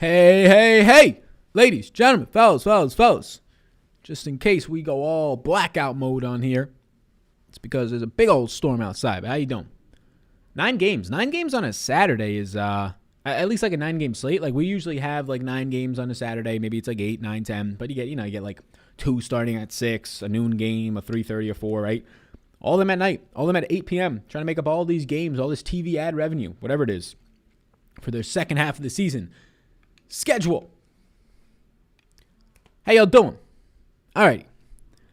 Hey, ladies, gentlemen, fellas. Just in case we go all blackout mode on here, it's because there's a big old storm outside. But how you doing? 9 games on a Saturday is at least like a 9-game slate. Like we usually have like 9 games on a Saturday. Maybe it's like 8, 9, 10. But you get like 2 starting at 6, a noon game, a 3:30 or 4, right? All of them at night, all of them at 8 p.m. Trying to make up all these games, all this TV ad revenue, whatever it is, for their second half of the season schedule. How y'all doing? All right,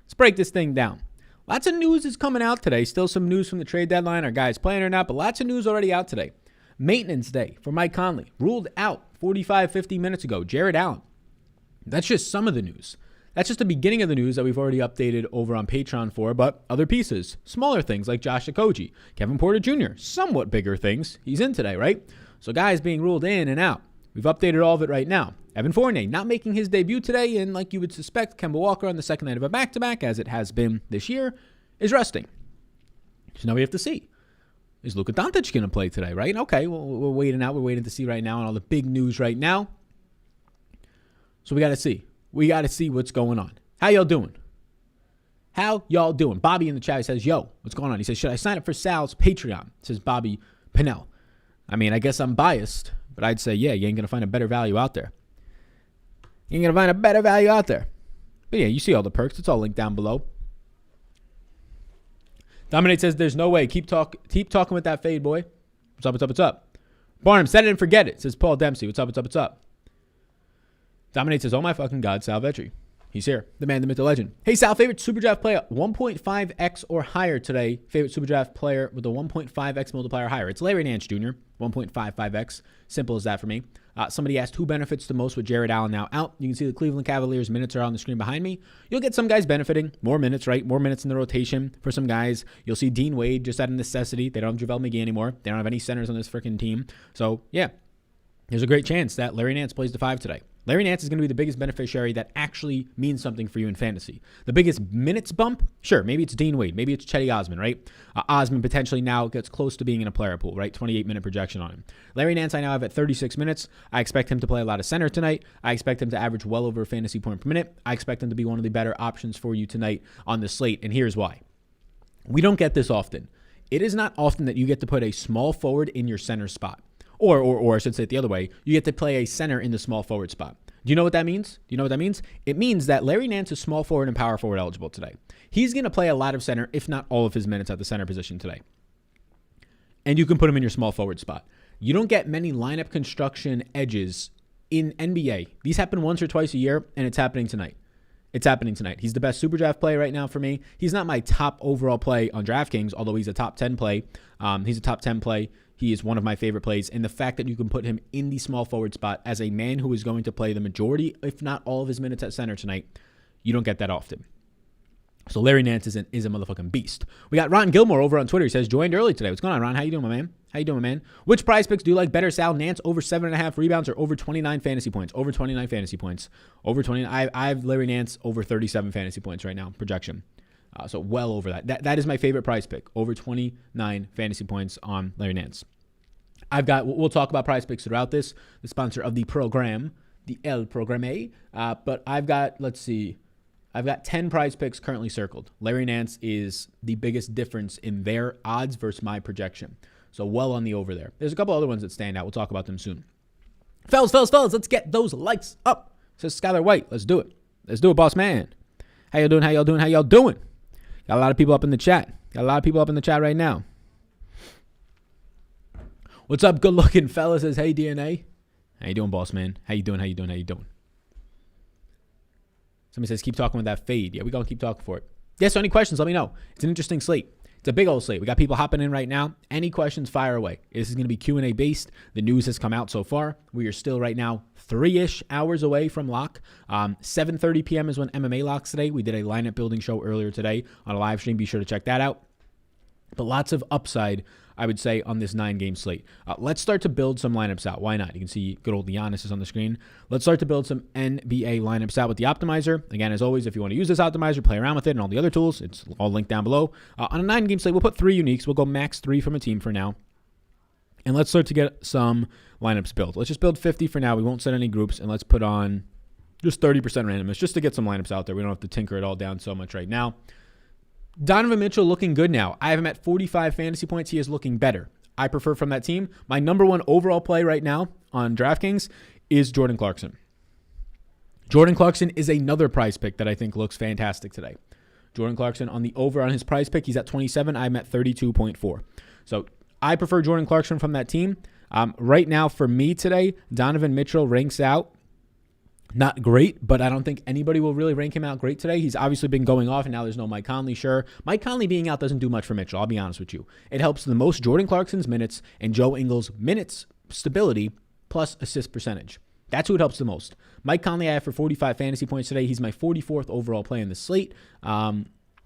let's break this thing down. Lots of news is coming out today. Still some news from the trade deadline. Are guys playing or not? But lots of news already out today. Maintenance day for Mike Conley. Ruled out 45, 50 minutes ago. Jared Allen. That's just some of the news. That's just the beginning of the news that we've already updated over on Patreon for. But other pieces, smaller things like Josh Okogie, Kevin Porter Jr., somewhat bigger things. He's in today, right? So guys being ruled in and out. We've updated all of it right now. Evan Fournier not making his debut today, and like you would suspect, Kemba Walker on the second night of a back-to-back, as it has been this year, is resting. So now we have to see. Is Luka Doncic going to play today, right? Okay, well, we're waiting out. We're waiting to see right now on all the big news right now. So we got to see. We got to see what's going on. How y'all doing? Bobby in the chat says, yo, what's going on? He says, should I sign up for Sal's Patreon? Says Bobby Pinnell. I mean, I guess I'm biased, but I'd say, yeah, you ain't going to find a better value out there. But yeah, you see all the perks. It's all linked down below. Dominate says, there's no way. Keep talking with that fade, boy. What's up? Barnum, set it and forget it, says Paul Dempsey. What's up? Dominate says, oh my fucking God, Sal Vetri. He's here. The man, the myth, the legend. Hey, Sal, favorite Super Draft player, 1.5x or higher today. Favorite Super Draft player with a 1.5x multiplier higher. It's Larry Nance Jr., 1.55x. Simple as that for me. Somebody asked who benefits the most with Jared Allen now out. You can see the Cleveland Cavaliers minutes are on the screen behind me. You'll get some guys benefiting. More minutes, right? More minutes in the rotation for some guys. You'll see Dean Wade just out of necessity. They don't have JaVale McGee anymore. They don't have any centers on this freaking team. So, yeah, there's a great chance that Larry Nance plays the 5 today. Larry Nance is going to be the biggest beneficiary that actually means something for you in fantasy. The biggest minutes bump, sure, maybe it's Dean Wade, maybe it's Chetty Osman, right? Osman potentially now gets close to being in a player pool, right? 28-minute projection on him. Larry Nance I now have at 36 minutes. I expect him to play a lot of center tonight. I expect him to average well over a fantasy point per minute. I expect him to be one of the better options for you tonight on the slate, and here's why. We don't get this often. It is not often that you get to put a small forward in your center spot. Or I should say it the other way, you get to play a center in the small forward spot. Do you know what that means? It means that Larry Nance is small forward and power forward eligible today. He's going to play a lot of center, if not all of his minutes at the center position today. And you can put him in your small forward spot. You don't get many lineup construction edges in NBA. These happen once or twice a year, and it's happening tonight. He's the best Super Draft play right now for me. He's not my top overall play on DraftKings, although he's a top 10 play. He's a top 10 play. He is one of my favorite plays. And the fact that you can put him in the small forward spot as a man who is going to play the majority, if not all of his minutes at center tonight, you don't get that often. So Larry Nance is a motherfucking beast. We got Ron Gilmore over on Twitter. He says, joined early today. What's going on, Ron? How you doing, my man? Which prize picks do you like better, Sal? Nance over 7.5 rebounds or over 29 fantasy points? Over 29. I have Larry Nance over 37 fantasy points right now, projection. So well over that. That is my favorite prize pick. Over 29 fantasy points on Larry Nance. We'll talk about prize picks throughout this. The sponsor of the program, the El Programe. But I've got 10 prize picks currently circled. Larry Nance is the biggest difference in their odds versus my projection. So well on the over there. There's a couple other ones that stand out. We'll talk about them soon. Fellas, let's get those lights up. Says Skylar White. Let's do it, boss man. How y'all doing? Got a lot of people up in the chat. Right now. What's up, good-looking fella? Says, hey, DNA. How you doing, boss man? How you doing? Somebody says, keep talking with that fade. Yeah, we're going to keep talking for it. Yeah, so any questions, let me know. It's an interesting slate. It's a big old slate. We got people hopping in right now. Any questions, fire away. This is going to be Q&A based. The news has come out so far. We are still right now 3-ish hours away from lock. 7:30 p.m. is when MMA locks today. We did a lineup building show earlier today on a live stream. Be sure to check that out. But lots of upside, I would say, on this 9-game slate. Let's start to build some lineups out. Why not? You can see good old Giannis is on the screen. Let's start to build some NBA lineups out with the optimizer. Again, as always, if you want to use this optimizer, play around with it and all the other tools, it's all linked down below. On a 9-game slate, we'll put 3 uniques. We'll go max 3 from a team for now. And let's start to get some lineups built. Let's just build 50 for now. We won't set any groups, and let's put on just 30% randomness just to get some lineups out there. We don't have to tinker it all down so much right now. Donovan Mitchell looking good now. I have him at 45 fantasy points. He is looking better. I prefer from that team. My number one overall play right now on DraftKings is Jordan Clarkson. Jordan Clarkson is another prize pick that I think looks fantastic today. Jordan Clarkson on the over on his prize pick, he's at 27. I'm at 32.4. So I prefer Jordan Clarkson from that team. Right now for me today, Donovan Mitchell ranks out not great, but I don't think anybody will really rank him out great today. He's obviously been going off, and now there's no Mike Conley. Sure, Mike Conley being out doesn't do much for Mitchell. I'll be honest with you. It helps the most Jordan Clarkson's minutes and Joe Ingles' minutes stability plus assist percentage. That's who it helps the most. Mike Conley I have for 45 fantasy points today. He's my 44th overall play in the slate.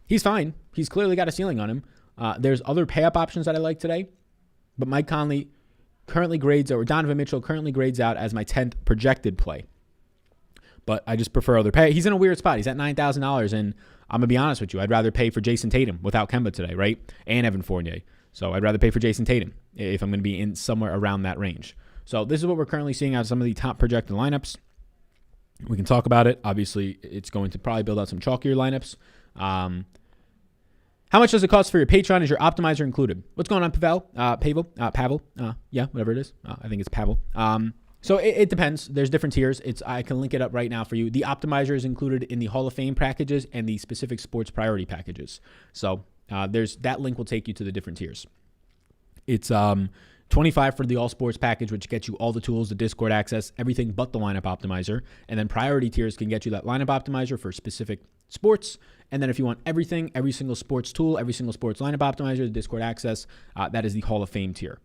He's fine. He's clearly got a ceiling on him. There's other pay-up options that I like today, but Mike Conley currently grades, or Donovan Mitchell currently grades out as my 10th projected play. But I just prefer other pay. He's in a weird spot. He's at $9,000, and I'm going to be honest with you. I'd rather pay for Jason Tatum without Kemba today, right? And Evan Fournier. So I'd rather pay for Jason Tatum if I'm going to be in somewhere around that range. So this is what we're currently seeing out of some of the top projected lineups. We can talk about it. Obviously, it's going to probably build out some chalkier lineups. How much does it cost for your Patreon? Is your optimizer included? What's going on, Pavel? Pavel? Yeah, whatever it is. I think it's Pavel. So it depends. There's different tiers. I can link it up right now for you. The optimizer is included in the Hall of Fame packages and the specific sports priority packages. So there's that link will take you to the different tiers. It's $25 for the all sports package, which gets you all the tools, the Discord access, everything but the lineup optimizer. And then priority tiers can get you that lineup optimizer for specific sports. And then if you want everything, every single sports tool, every single sports lineup optimizer, the Discord access, that is the Hall of Fame tier.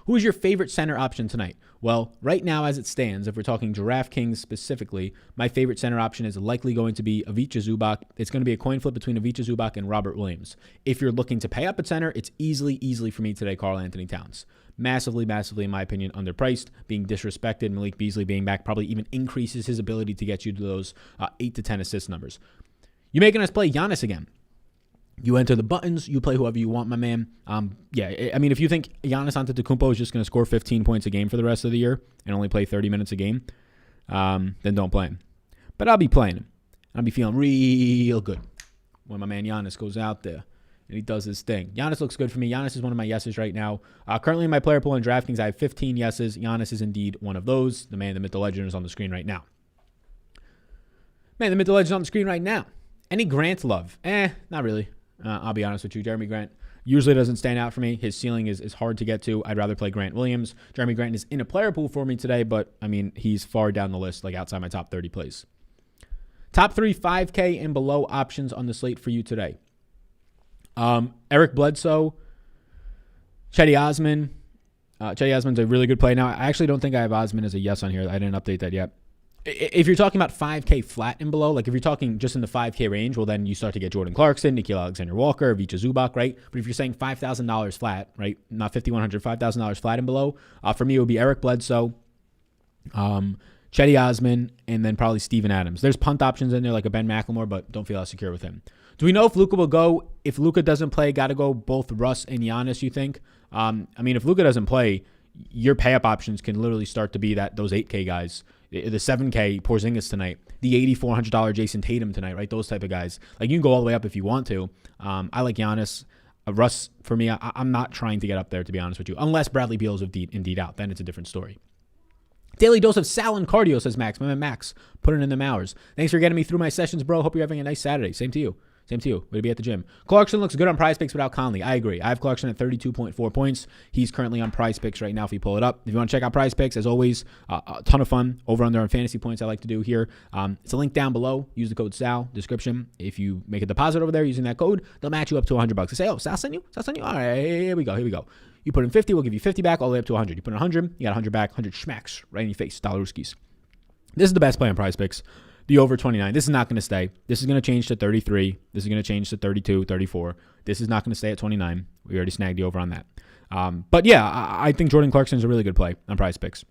Who is your favorite center option tonight? Well, right now as it stands, if we're talking DraftKings specifically, my favorite center option is likely going to be Ivica Zubac. It's going to be a coin flip between Ivica Zubac and Robert Williams. If you're looking to pay up at center, it's easily for me today, Karl Anthony Towns. Massively, in my opinion, underpriced, being disrespected. Malik Beasley being back probably even increases his ability to get you to those 8 to 10 assist numbers. You making us play Giannis again? You enter the buttons, you play whoever you want, my man. I mean, if you think Giannis Antetokounmpo is just going to score 15 points a game for the rest of the year and only play 30 minutes a game, then don't play him. But I'll be playing him. I'll be feeling real good when my man Giannis goes out there and he does his thing. Giannis looks good for me. Giannis is one of my yeses right now. Currently in my player pool in DraftKings, I have 15 yeses. Giannis is indeed one of those. The man, the myth, the legend is on the screen right now. Man, the myth, the legend is on the screen right now. Any Grant love? Not really. I'll be honest with you. Jeremy Grant usually doesn't stand out for me. His ceiling is hard to get to. I'd rather play Grant Williams. Jeremy Grant is in a player pool for me today, but, I mean, he's far down the list, like outside my top 30 plays. Top 3 5K and below options on the slate for you today. Eric Bledsoe, Chetty Osman. Chetty Osman's a really good play. Now, I actually don't think I have Osman as a yes on here. I didn't update that yet. If you're talking about 5K flat and below, like if you're talking just in the 5K range, well, then you start to get Jordan Clarkson, Nickeil Alexander-Walker, Ivica Zubac, right? But if you're saying $5,000 flat, right, not $5,100, $5,000 flat and below, for me it would be Eric Bledsoe, Chetty Osman, and then probably Steven Adams. There's punt options in there like a Ben McLemore, but don't feel as secure with him. Do we know if Luka will go? If Luka doesn't play, got to go both Russ and Giannis, you think? I mean, if Luka doesn't play, your pay-up options can literally start to be those 8K guys. The 7K Porzingis tonight, the $8,400 Jason Tatum tonight, right? Those type of guys. Like, you can go all the way up if you want to. I like Giannis. Russ, for me, I'm not trying to get up there, to be honest with you. Unless Bradley Beal is indeed out. Then it's a different story. Daily dose of Sal and cardio, says Max. My man Max, put it in them hours. Thanks for getting me through my sessions, bro. Hope you're having a nice Saturday. Same to you. Way to be at the gym. Clarkson looks good on Prize Picks without Conley. I agree. I have Clarkson at 32.4 points. He's currently on Prize Picks right now if you pull it up. If you want to check out Prize Picks, as always, a ton of fun over on their fantasy points I like to do here. It's a link down below. Use the code SAL, description. If you make a deposit over there using that code, they'll match you up to $100. They say, oh, Sal sent you? All right, here we go. You put in 50, we'll give you 50 back all the way up to 100. You put in 100, you got 100 back, 100 schmacks right in your face. Dollarooskies. This is the best play on Prize Picks. The over 29. This is not going to stay. This is going to change to 33. This is going to change to 32, 34. This is not going to stay at 29. We already snagged the over on that. But yeah, I think Jordan Clarkson is a really good play on Prize Picks.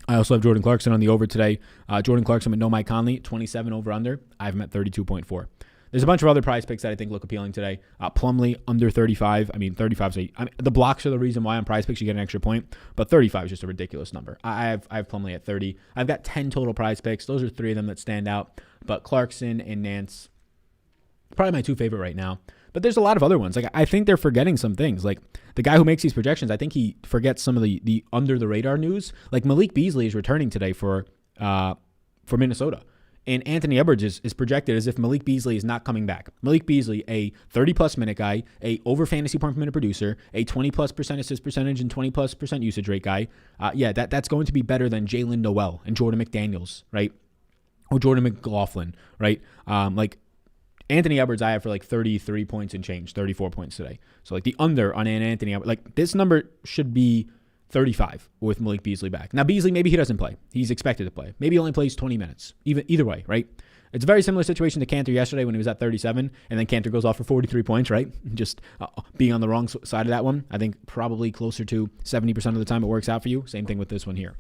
I also have Jordan Clarkson on the over today. Jordan Clarkson with no Mike Conley, 27 over under. I have him at 32.4. There's a bunch of other prize picks that I think look appealing today. Plumlee under 35. I mean, 35 is the blocks are the reason why on prize picks you get an extra point, but 35 is just a ridiculous number. I have Plumlee at 30. I've got 10 total prize picks. Those are 3 of them that stand out, but Clarkson and Nance, probably my 2 favorite right now. But there's a lot of other ones. Like, I think they're forgetting some things. Like, the guy who makes these projections, I think he forgets some of the under the radar news. Like, Malik Beasley is returning today for Minnesota. And Anthony Edwards is projected as if Malik Beasley is not coming back. Malik Beasley, a 30-plus minute guy, a over fantasy point per minute producer, a 20-plus% assist percentage and 20-plus% usage rate guy. That's going to be better than Jalen Noel and Jordan McDaniels, right? Or Jordan McLaughlin, right? Anthony Edwards, I have for like 33 points and change, 34 points today. So like the under on Anthony Edwards, like this number should be 35 with Malik Beasley back. Now Beasley, maybe he doesn't play. He's expected to play. Maybe he only plays 20 minutes. Either way, right? It's a very similar situation to Cantor yesterday when he was at 37, and then Cantor goes off for 43 points, right? Just being on the wrong side of that one. I think probably closer to 70% of the time it works out for you. Same thing with this one here.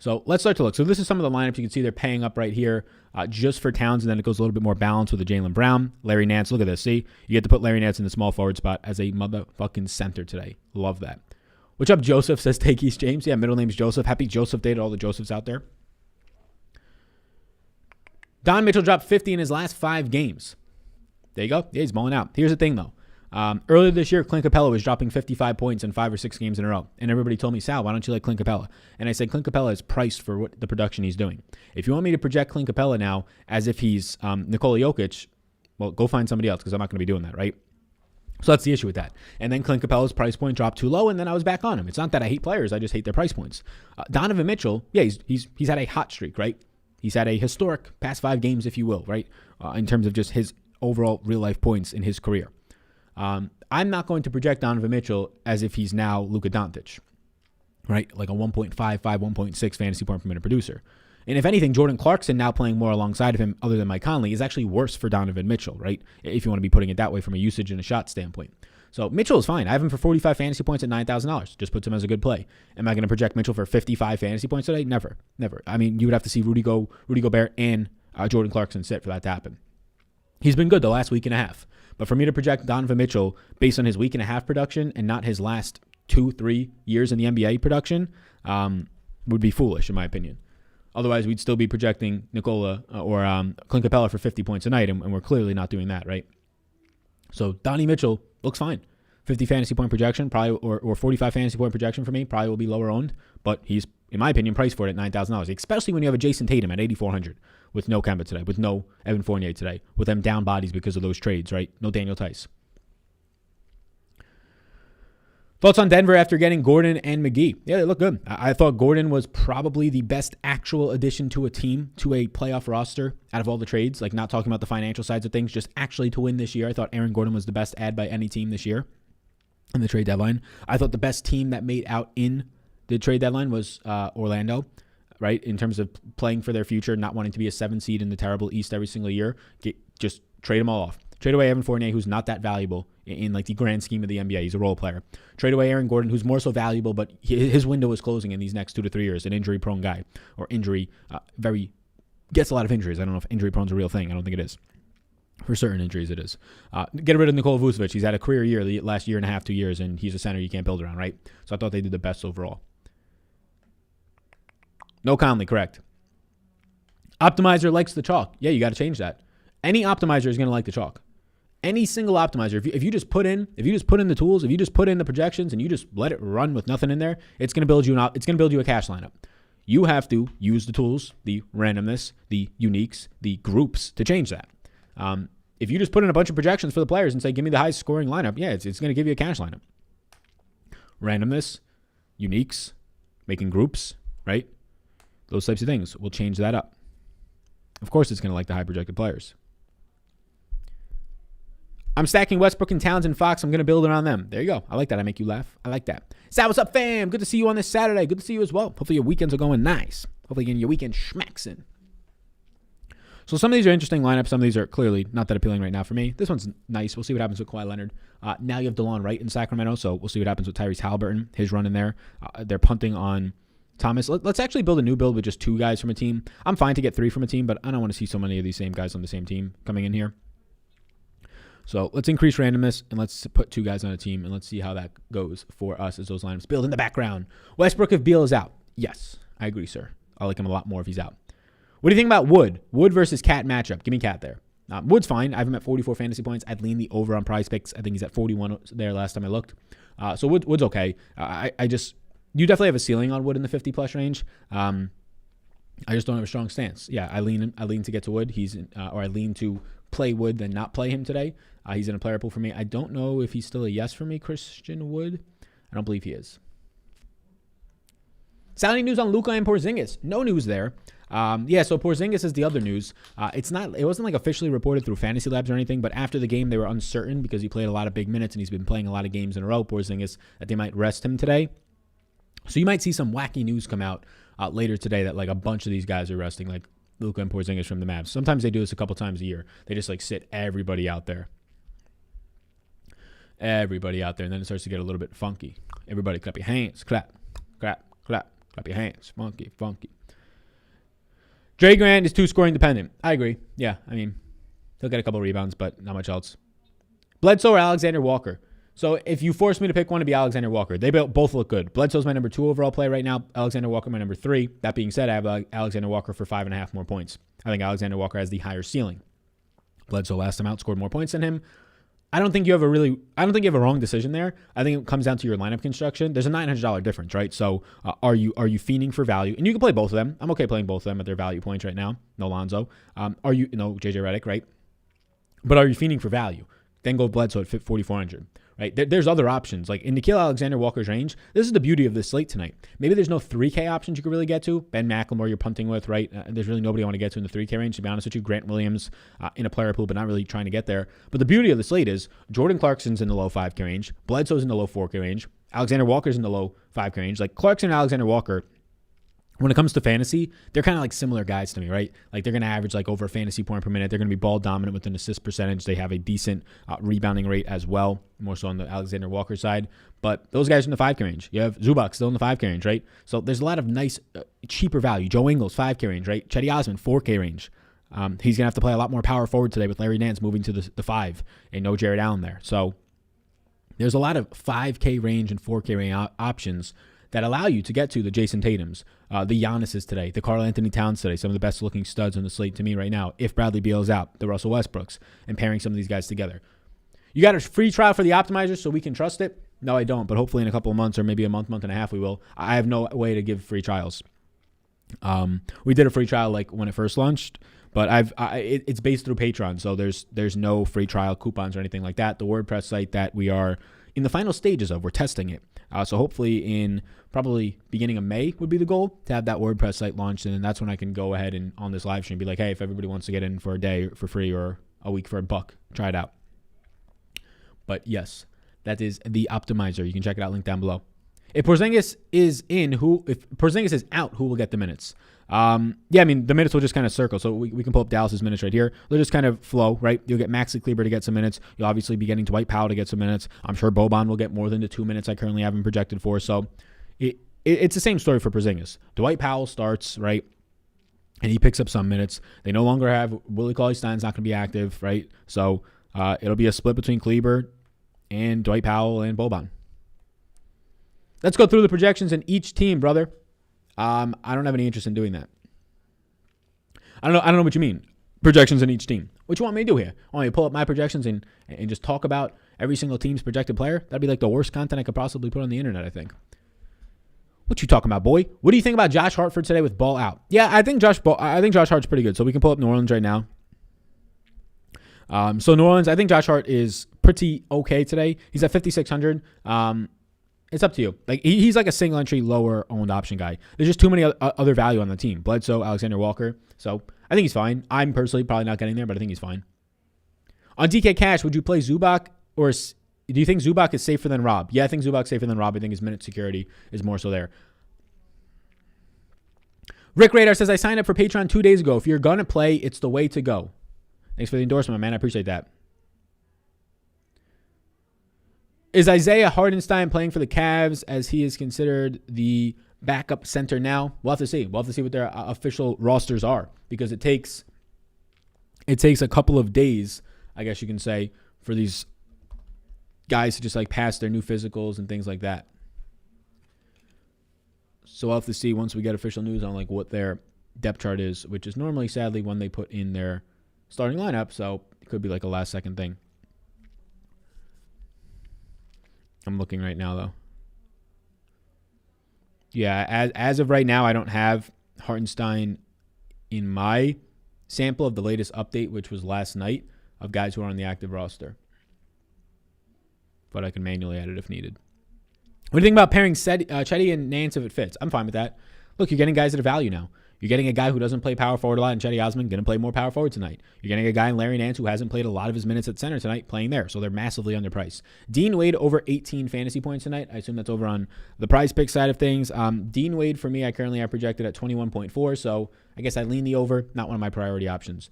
So let's start to look. So this is some of the lineups. You can see they're paying up right here just for Towns, and then it goes a little bit more balanced with a Jaylen Brown, Larry Nance. Look at this. See, you get to put Larry Nance in the small forward spot as a motherfucking center today. Love that. What's up, Joseph? Says Takey's James. Yeah, middle name's Joseph. Happy Joseph Day to all the Josephs out there. Don Mitchell dropped 50 in his last 5 games. There you go. Yeah, he's balling out. Here's the thing, though. Earlier this year, Clint Capella was dropping 55 points in 5 or 6 games in a row. And everybody told me, Sal, why don't you like Clint Capella? And I said, Clint Capella is priced for what the production he's doing. If you want me to project Clint Capella now as if he's Nikola Jokic, well, go find somebody else because I'm not going to be doing that, right? So that's the issue with that. And then Clint Capella's price point dropped too low, and then I was back on him. It's not that I hate players. I just hate their price points. Donovan Mitchell, yeah, he's had a hot streak, right? He's had a historic past 5 games, if you will, right? In terms of just his overall real-life points in his career. I'm not going to project Donovan Mitchell as if he's now Luka Doncic, right? Like a 1.55, 1.6 fantasy point per minute producer. And if anything, Jordan Clarkson now playing more alongside of him other than Mike Conley is actually worse for Donovan Mitchell, right? If you want to be putting it that way from a usage and a shot standpoint. So Mitchell is fine. I have him for 45 fantasy points at $9,000. Just puts him as a good play. Am I going to project Mitchell for 55 fantasy points today? Never. I mean, you would have to see Rudy Gobert and Jordan Clarkson sit for that to happen. He's been good the last week and a half. But for me to project Donovan Mitchell based on his week and a half production and not his last 2-3 years in the NBA production would be foolish, in my opinion. Otherwise, we'd still be projecting Nikola or Clint Capella for 50 points a night, and we're clearly not doing that, right? So Donnie Mitchell looks fine. 50 fantasy point projection, probably, or 45 fantasy point projection for me, probably will be lower owned, but he's, in my opinion, priced for it at $9,000, especially when you have a Jason Tatum at $8,400 with no Kemba today, with no Evan Fournier today, with them down bodies because of those trades, right? No Daniel Tice. Thoughts on Denver after getting Gordon and McGee? Yeah, they look good. I thought Gordon was probably the best actual addition to a team, to a playoff roster out of all the trades, like not talking about the financial sides of things, just actually to win this year. I thought Aaron Gordon was the best add by any team this year in the trade deadline. I thought the best team that made out in the trade deadline was Orlando, right? In terms of playing for their future, not wanting to be a 7 seed in the terrible East every single year. Just trade them all off. Trade away Evan Fournier, who's not that valuable in like the grand scheme of the NBA. He's a role player. Trade away Aaron Gordon, who's more so valuable, but his window is closing in these next 2 to 3 years. An injury-prone guy, or gets a lot of injuries. I don't know if injury-prone is a real thing. I don't think it is. For certain injuries, it is. Get rid of Nikola Vucevic. He's had a career year the last year and a half, 2 years, and he's a center you can't build around, right? So I thought they did the best overall. No Conley, correct. Optimizer likes the chalk. Yeah, you got to change that. Any optimizer is going to like the chalk. Any single optimizer, if you just put in the tools, if you just put in the projections and you just let it run with nothing in there, it's going to build you a cash lineup. You have to use the tools, the randomness, the uniques, the groups to change that. If you just put in a bunch of projections for the players and say, give me the highest scoring lineup, yeah, it's going to give you a cash lineup. Randomness, uniques, making groups, right? Those types of things will change that up. Of course, it's going to like the high projected players. I'm stacking Westbrook and Towns and Fox. I'm going to build around them. There you go. I like that. I make you laugh. I like that. Sal, what's up, fam? Good to see you on this Saturday. Good to see you as well. Hopefully your weekends are going nice. Hopefully getting your weekend schmaxing. So some of these are interesting lineups. Some of these are clearly not that appealing right now for me. This one's nice. We'll see what happens with Kawhi Leonard. Now you have DeLon Wright in Sacramento, so we'll see what happens with Tyrese Halliburton, his run in there. They're punting on Thomas. Let's actually build a new build with just 2 guys from a team. I'm fine to get 3 from a team, but I don't want to see so many of these same guys on the same team coming in here. So let's increase randomness, and let's put 2 guys on a team, and let's see how that goes for us as those lineups build in the background. Westbrook if Beal is out. Yes, I agree, sir. I like him a lot more if he's out. What do you think about Wood? Wood versus Cat matchup. Give me Cat there. Wood's fine. I have him at 44 fantasy points. I'd lean the over on Prize Picks. I think he's at 41 there last time I looked. So Wood's okay. You definitely have a ceiling on Wood in the 50-plus range. I just don't have a strong stance. Yeah, I lean to get to Wood. Or I lean to play Wood than not play him today. He's in a player pool for me. I don't know if he's still a yes for me, Christian Wood. I don't believe he is. Saturday news on Luka and Porzingis. No news there. So Porzingis is the other news. It wasn't like officially reported through Fantasy Labs or anything, but after the game they were uncertain because he played a lot of big minutes and he's been playing a lot of games in a row, Porzingis, that they might rest him today. So you might see some wacky news come out later today that like a bunch of these guys are resting, like Luka and Porzingis from the Mavs. Sometimes they do this a couple times a year. They just like sit everybody out there. And then it starts to get a little bit funky. Everybody clap your hands. Clap, clap, clap. Clap your hands. Funky, funky. Dre Grant is too scoring dependent. I agree. Yeah, I mean, he'll get a couple rebounds, but not much else. Bledsoe or Alexander Walker? So if you force me to pick one, to be Alexander Walker. They both look good. Bledsoe's my number 2 overall play right now. Alexander Walker my number 3. That being said, I have Alexander Walker for 5.5 more points. I think Alexander Walker has the higher ceiling. Bledsoe last time out scored more points than him. I don't think you have a wrong decision there. I think it comes down to your lineup construction. There's a $900 difference, right? So are you fiending for value? And you can play both of them. I'm okay playing both of them at their value points right now. No Lonzo. JJ Redick, right? But are you fiending for value? Then go Bledsoe at 4,400. Right? There's other options. Like in Nickeil Alexander-Walker's range, this is the beauty of this slate tonight. Maybe there's no 3K options you could really get to. Ben McLemore you're punting with, right? There's really nobody I want to get to in the 3K range, to be honest with you. Grant Williams in a player pool, but not really trying to get there. But the beauty of the slate is Jordan Clarkson's in the low 5K range. Bledsoe's in the low 4K range. Alexander Walker's in the low 5K range. Like Clarkson and Alexander Walker, when it comes to fantasy, they're kind of like similar guys to me, right? Like they're going to average like over a fantasy point per minute. They're going to be ball dominant with an assist percentage. They have a decent rebounding rate as well, more so on the Alexander Walker side. But those guys are in the 5K range. You have Zubac still in the 5K range, right? So there's a lot of nice, cheaper value. Joe Ingles, 5K range, right? Chetty Osman, 4K range. He's going to have to play a lot more power forward today with Larry Nance moving to the 5 and no Jared Allen there. So there's a lot of 5K range and 4K range options that allow you to get to the Jason Tatums, the Giannis's today, the Karl Anthony Towns today, some of the best looking studs on the slate to me right now, if Bradley Beal is out, the Russell Westbrooks, and pairing some of these guys together. You got a free trial for the optimizer so we can trust it? No, I don't, but hopefully in a couple of months or maybe a month and a half we will. I have no way to give free trials. We did a free trial like when it first launched, but it's based through Patreon, so there's no free trial coupons or anything like that. The WordPress site that we are in the final stages of, we're testing it. So hopefully in probably beginning of May would be the goal to have that WordPress site launched. And then that's when I can go ahead and on this live stream be like, hey, if everybody wants to get in for a day for free or a week for $1, try it out. But yes, that is the optimizer. You can check it out, link down below. If Porzingis is if Porzingis is out, who will get the minutes? I mean, the minutes will just kind of circle. So we can pull up Dallas's minutes right here. They'll just kind of flow, right? You'll get Maxi Kleber to get some minutes. You'll obviously be getting Dwight Powell to get some minutes. I'm sure Boban will get more than the 2 minutes I currently have him projected for. So it's the same story for Porzingis. Dwight Powell starts, right? And he picks up some minutes. They no longer have Willie Cauley-Stein's not going to be active, right? So it'll be a split between Kleber and Dwight Powell and Boban. Let's go through the projections in each team, brother. I don't have any interest in doing that. I don't know what you mean. Projections in each team. What you want me to do here? I want me to pull up my projections and just talk about every single team's projected player? That'd be like the worst content I could possibly put on the internet, I think. What you talking about, boy? What do you think about Josh Hartford today with Ball out? Yeah, I think Josh Hart's pretty good. So we can pull up New Orleans right now. So New Orleans, I think Josh Hart is pretty okay today. He's at 5,600. It's up to you. Like he's like a single entry, lower owned option guy. There's just too many other value on the team. Bledsoe, Alexander Walker. So I think he's fine. I'm personally probably not getting there, but I think he's fine. On DK Cash, would you play Zubac or do you think Zubac is safer than Rob? Yeah, I think Zubac's safer than Rob. I think his minute security is more so there. Rick Radar says, I signed up for Patreon 2 days ago. If you're going to play, it's the way to go. Thanks for the endorsement, man. I appreciate that. Is Isaiah Hardenstein playing for the Cavs as he is considered the backup center now. We'll have to see. We'll have to see what their official rosters are, because it takes a couple of days, I guess you can say, for these guys to just like pass their new physicals and things like that. So we'll have to see once we get official news on like what their depth chart is, which is normally, sadly, when they put in their starting lineup. So it could be like a last second thing. I'm looking right now, though. Yeah, as of right now, I don't have Hardenstein in my sample of the latest update, which was last night, of guys who are on the active roster. But I can manually add it if needed. What do you think about pairing Chetty and Nance if it fits? I'm fine with that. Look, you're getting guys at a value now. You're getting a guy who doesn't play power forward a lot, and Chetty Osman going to play more power forward tonight. You're getting a guy in Larry Nance who hasn't played a lot of his minutes at center tonight playing there, so they're massively underpriced. Dean Wade over 18 fantasy points tonight. I assume that's over on the prize pick side of things. Dean Wade, for me, I currently have projected at 21.4, so I guess I lean the over. Not one of my priority options.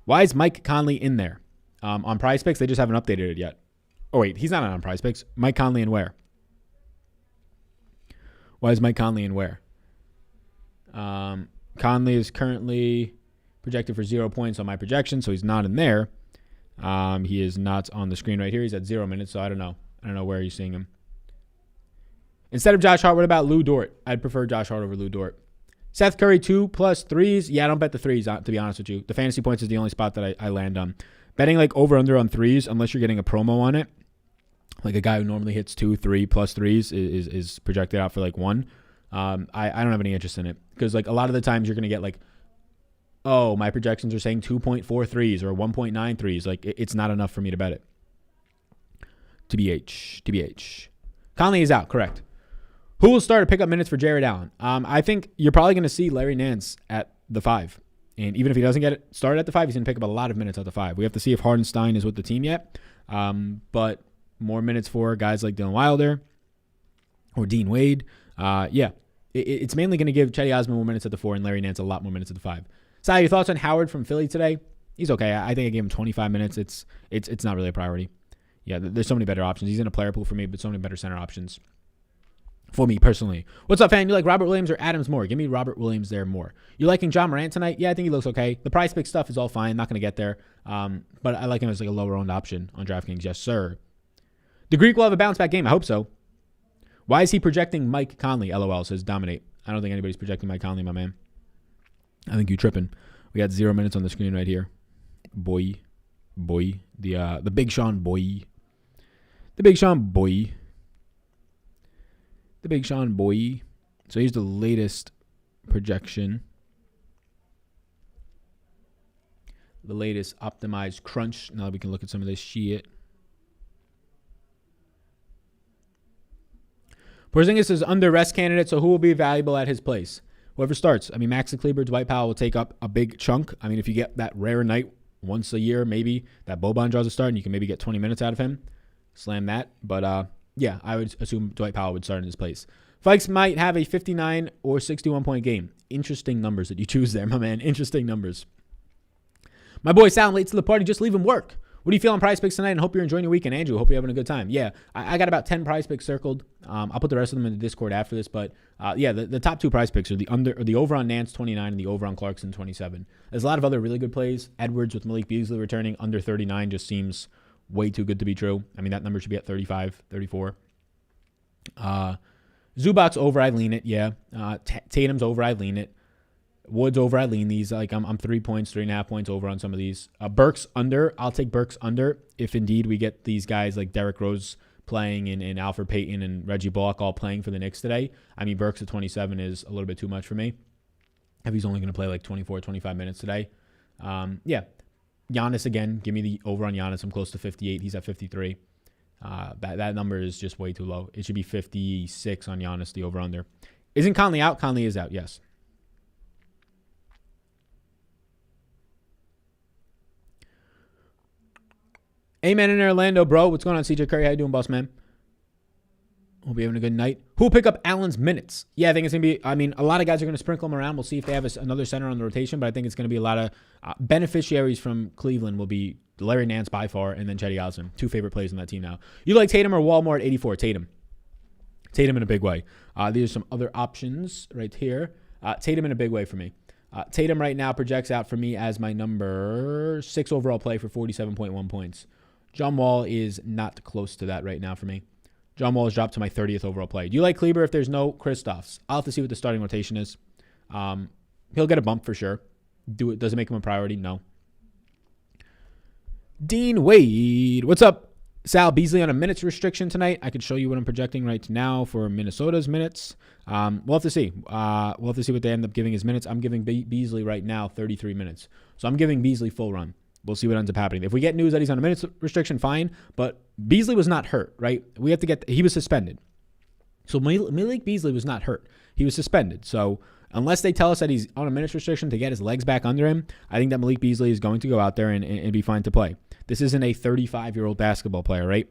Why is Mike Conley in there? On prize picks, they just haven't updated it yet. Oh, wait, he's not on prize picks. Mike Conley and where? Why is Mike Conley and where? Conley is currently projected for 0 points on my projection, so he's not in there. He is not on the screen right here. He's at 0 minutes, so I don't know. I don't know where you're seeing him. Instead of Josh Hart, what about Lou Dort? I'd prefer Josh Hart over Lou Dort. Seth Curry, 2+ threes. Yeah, I don't bet the threes, to be honest with you. The fantasy points is the only spot that I land on. Betting like over-under on threes, unless you're getting a promo on it, like a guy who normally hits 2, 3+ threes is projected out for like 1. I don't have any interest in it, because like a lot of the times you're going to get like, oh, my projections are saying 2.4 threes or 1.9 threes. Like it's not enough for me to bet it. TBH. Conley is out, correct. Who will start to pick up minutes for Jared Allen? I think you're probably going to see Larry Nance at the 5. And even if he doesn't get it started at the 5, he's going to pick up a lot of minutes at the 5. We have to see if Hardenstein is with the team yet. But more minutes for guys like Dylan Wilder or Dean Wade. It's mainly going to give Chetty Osman more minutes at the 4 and Larry Nance a lot more minutes at the 5. Sai, your thoughts on Howard from Philly today? He's okay. I think I gave him 25 minutes. It's not really a priority. Yeah, there's so many better options. He's in a player pool for me, but so many better center options for me personally. What's up, fan? You like Robert Williams or Adams more? Give me Robert Williams there more. You liking John Morant tonight? Yeah, I think he looks okay. The price pick stuff is all fine. Not going to get there. But I like him as like a lower owned option on DraftKings. Yes, sir. The Greek will have a bounce back game. I hope so. Why is he projecting Mike Conley? LOL, says Dominate. I don't think anybody's projecting Mike Conley, my man. I think you tripping. We got 0 minutes on the screen right here. Boy. The Big Sean boy. The Big Sean boy. The Big Sean boy. So here's the latest projection. The latest optimized crunch. Now we can look at some of this shit. Porzingis is under rest candidate, so who will be valuable at his place? Whoever starts. I mean, Maxi Kleber, Dwight Powell will take up a big chunk. I mean, if you get that rare night once a year, maybe that Boban draws a start and you can maybe get 20 minutes out of him, slam that. But, yeah, I would assume Dwight Powell would start in his place. Fikes might have a 59 or 61-point game. Interesting numbers that you choose there, my man. Interesting numbers. My boy Sal, late to the party. Just leave him work. What do you feel on prize picks tonight? And hope you're enjoying your weekend, Andrew. Hope you're having a good time. Yeah, I got about 10 prize picks circled. I'll put the rest of them in the Discord after this. But yeah, the top 2 prize picks are the over on Nance 29 and the over on Clarkson 27. There's a lot of other really good plays. Edwards with Malik Beasley returning under 39 just seems way too good to be true. I mean, that number should be at 35, 34. Zubac's over, I lean it. Yeah. Tatum's over, I lean it. Woods over, I lean these. Like I'm 3 points, 3.5 points over on some of these. Burks under. I'll take Burks under if indeed we get these guys like Derrick Rose playing and Alfred Payton and Reggie Bullock all playing for the Knicks today. I mean, Burks at 27 is a little bit too much for me. If he's only going to play like 24, 25 minutes today. Yeah. Giannis again. Give me the over on Giannis. I'm close to 58. He's at 53. That number is just way too low. It should be 56 on Giannis, the over under. Isn't Conley out? Conley is out, yes. Amen in Orlando, bro. What's going on, CJ Curry? How you doing, boss man? Hope you're having a good night. Who'll pick up Allen's minutes? Yeah, I think it's going to be, I mean, a lot of guys are going to sprinkle them around. We'll see if they have another center on the rotation, but I think it's going to be a lot of beneficiaries from Cleveland will be Larry Nance by far and then Chetty Osman. 2 favorite plays on that team now. You like Tatum or Walmart 84? Tatum. Tatum in a big way. These are some other options right here. Tatum in a big way for me. Tatum right now projects out for me as my number 6 overall play for 47.1 points. John Wall is not close to that right now for me. John Wall has dropped to my 30th overall play. Do you like Kleber if there's no Kristaps? I'll have to see what the starting rotation is. He'll get a bump for sure. Does it make him a priority? No. Dean Wade. What's up? Sal Beasley on a minutes restriction tonight. I could show you what I'm projecting right now for Minnesota's minutes. We'll have to see. We'll have to see what they end up giving his minutes. I'm giving Beasley right now 33 minutes. So I'm giving Beasley full run. We'll see what ends up happening. If we get news that he's on a minutes restriction, fine. But Beasley was not hurt, right? He was suspended. So Malik Beasley was not hurt. He was suspended. So unless they tell us that he's on a minutes restriction to get his legs back under him, I think that Malik Beasley is going to go out there and be fine to play. This isn't a 35-year-old basketball player, right?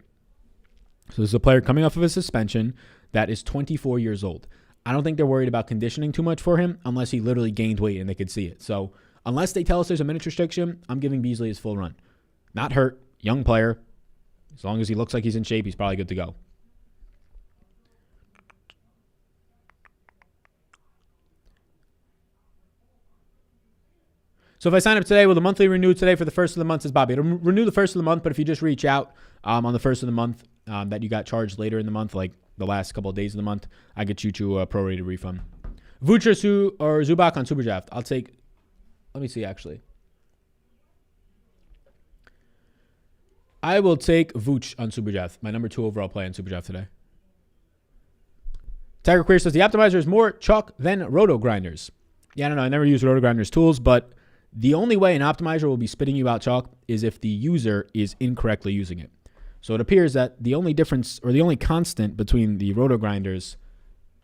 So this is a player coming off of a suspension that is 24 years old. I don't think they're worried about conditioning too much for him unless he literally gained weight and they could see it. So unless they tell us there's a minutes restriction, I'm giving Beasley his full run. Not hurt, young player. As long as he looks like he's in shape, he's probably good to go. So if I sign up today, will the monthly renew today for the first of the month? Says Bobby. It'll renew the first of the month, but if you just reach out on the first of the month that you got charged later in the month, like the last couple of days of the month, I get you to a prorated refund. Vooch or Zubac on Superdraft. I'll take, let me see actually. I will take Vooch on Superdraft, my number 2 overall play on Superdraft today. Tiger Queer says the optimizer is more chalk than roto grinders. Yeah, I don't know. I never use roto grinders tools, but the only way an optimizer will be spitting you out chalk is if the user is incorrectly using it. So it appears that the only difference or the only constant between the roto grinders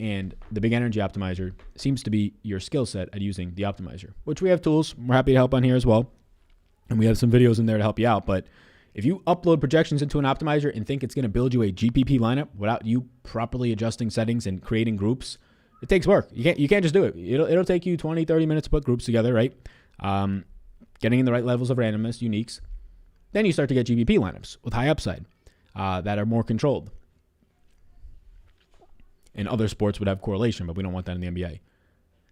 and the big energy optimizer seems to be your skill set at using the optimizer, which we have tools. We're happy to help on here as well. And we have some videos in there to help you out. But if you upload projections into an optimizer and think it's going to build you a GPP lineup without you properly adjusting settings and creating groups, it takes work. You can't just do it. It'll take you 20, 30 minutes to put groups together, right? Getting in the right levels of randomness, uniques. Then you start to get GPP lineups with high upside that are more controlled. And other sports would have correlation, but we don't want that in the NBA.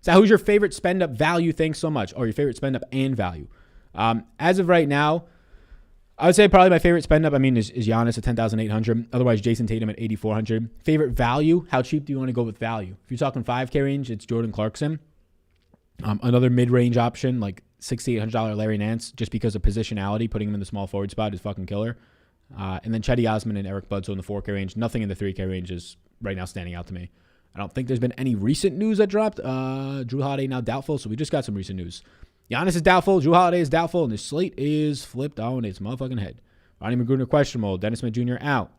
So who's your favorite spend up value? Thanks so much. Or your favorite spend up and value? As of right now, I would say probably my favorite spend up, is Giannis at 10,800. Otherwise, Jason Tatum at 8,400. Favorite value? How cheap do you want to go with value? If you're talking 5K range, it's Jordan Clarkson. Another mid-range option, like $6,800 Larry Nance, just because of positionality, putting him in the small forward spot is fucking killer. And then Chetty Osman and Eric Bledsoe in the 4K range. Nothing in the 3K range is right now standing out to me. I don't think there's been any recent news that dropped. Drew Holiday now doubtful, so we just got some recent news. Giannis is doubtful, Drew Holiday is doubtful, and the slate is flipped on its motherfucking head. Ronnie McGruder questionable, Dennis Smith Jr. out.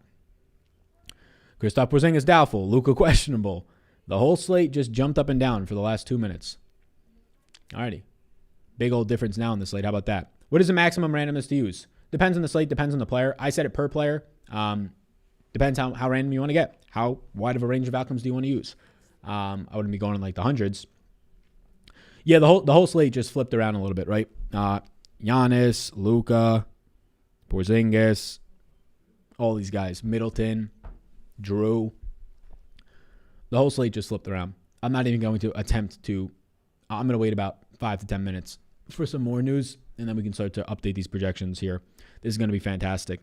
Kristaps Porzingis doubtful, Luka questionable. The whole slate just jumped up and down for the last 2 minutes. Alrighty. Big old difference now in the slate. How about that? What is the maximum randomness to use? Depends on the slate, depends on the player. I set it per player. Depends how random you want to get. How wide of a range of outcomes do you want to use? I wouldn't be going in like the hundreds. Yeah, the whole slate just flipped around a little bit, right? Giannis, Luka, Porzingis, all these guys. Middleton, Drew. The whole slate just flipped around. I'm not even going to attempt to. I'm going to wait about 5 to 10 minutes for some more news, and then we can start to update these projections here. This is going to be fantastic.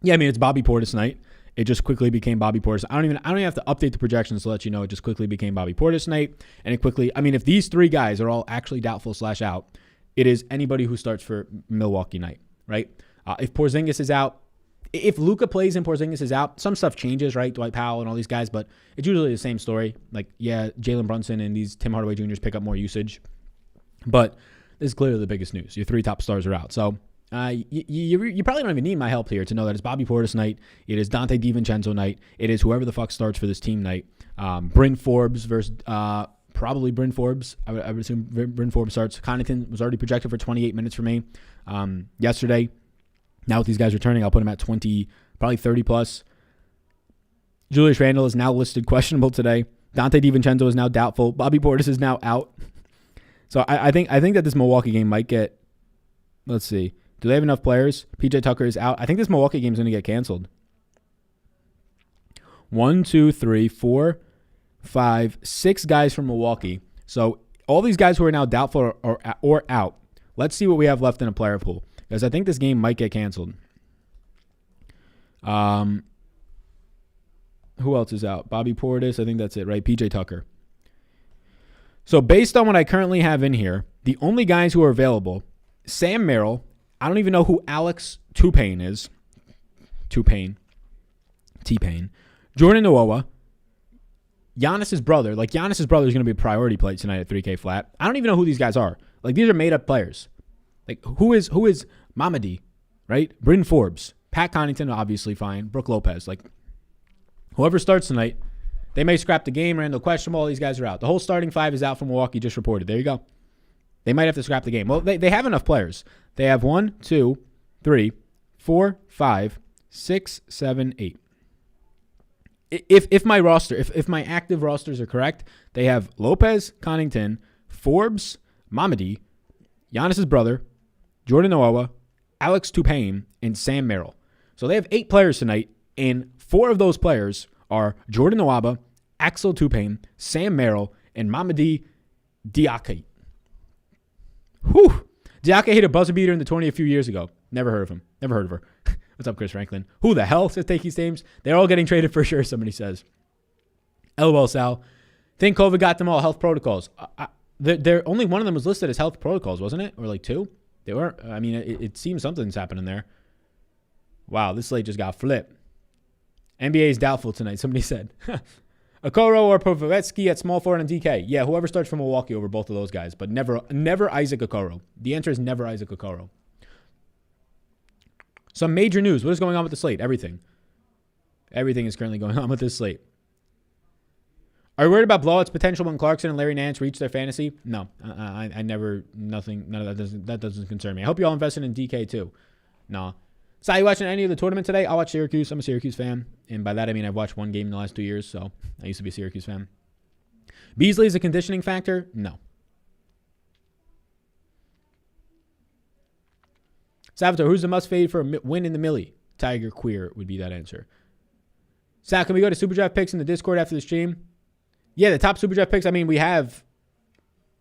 Yeah, it's Bobby Portis night. It just quickly became Bobby Portis. I don't even have to update the projections to let you know it just quickly became Bobby Portis night. And it quickly, if these 3 guys are all actually doubtful / out, it is anybody who starts for Milwaukee night, right? If Porzingis is out, if Luka plays and Porzingis is out, some stuff changes, right? Dwight Powell and all these guys, but it's usually the same story. Like, yeah, Jalen Brunson and these Tim Hardaway Jr.'s pick up more usage. But this is clearly the biggest news. Your 3 top stars are out. So you probably don't even need my help here to know that it's Bobby Portis night. It is Dante DiVincenzo night. It is whoever the fuck starts for this team night. Bryn Forbes versus probably Bryn Forbes. I would assume Bryn Forbes starts. Connaughton was already projected for 28 minutes for me yesterday. Now with these guys returning, I'll put him at 20, probably 30 plus. Julius Randle is now listed questionable today. Dante DiVincenzo is now doubtful. Bobby Portis is now out. So I think that this Milwaukee game might get, let's see. Do they have enough players? PJ Tucker is out. I think this Milwaukee game is going to get canceled. 1, 2, 3, 4, 5, 6 guys from Milwaukee. So all these guys who are now doubtful or out. Let's see what we have left in a player pool, because I think this game might get canceled. Who else is out? Bobby Portis. I think that's it, right? PJ Tucker. So based on what I currently have in here, the only guys who are available, Sam Merrill. I don't even know who Alex T-Pain is. T-Pain. Jordan Noah. Giannis's brother. Like, Giannis's brother is going to be a priority play tonight at 3K flat. I don't even know who these guys are. Like, these are made-up players. Like, who is Mamadi, right? Bryn Forbes. Pat Connaughton, obviously fine. Brooke Lopez. Like, whoever starts tonight, they may scrap the game. Randall questionable. All these guys are out. The whole starting five is out from Milwaukee, just reported. There you go. They might have to scrap the game. Well, they have enough players. They have 1, 2, 3, 4, 5, 6, 7, 8. If my roster, if my active rosters are correct, they have Lopez, Connaughton, Forbes, Mamadi, Giannis's brother, Jordan Noah, Alex T-Pain, and Sam Merrill. So they have 8 players tonight, and 4 of those players are Jordan Noah, Axel T-Pain, Sam Merrill, and Mamadi Diakite. Whew. Diakite hit a buzzer beater in the 20 a few years ago. Never heard of him. Never heard of her. What's up, Chris Franklin? Who the hell says take these names? They're all getting traded for sure, somebody says. LOL, Sal. Think COVID got them all health protocols. They're only one of them was listed as health protocols, wasn't it? Or like 2? They were. I mean, it seems something's happening there. Wow, this slate just got flipped. NBA is doubtful tonight, somebody said. Okoro or Povetsky at small forward and DK. Yeah, whoever starts from Milwaukee over both of those guys, but never Isaac Okoro. The answer is never Isaac Okoro. Some major news. What is going on with the slate? Everything. Everything is currently going on with this slate. Are you worried about blowouts potential when Clarkson and Larry Nance reach their fantasy? No, I never, nothing, none of that doesn't concern me. I hope you all invested in DK too. No. So, you watching any of the tournament today? I'll watch Syracuse. I'm a Syracuse fan. And by that, I mean I've watched one game in the last 2 years. So, I used to be a Syracuse fan. Beasley is a conditioning factor? No. Salvatore, who's the must fade for a win in the Millie? Tiger Queer would be that answer. Sal, can we go to Super Draft picks in the Discord after the stream? Yeah, the top Super Draft picks. I mean, we have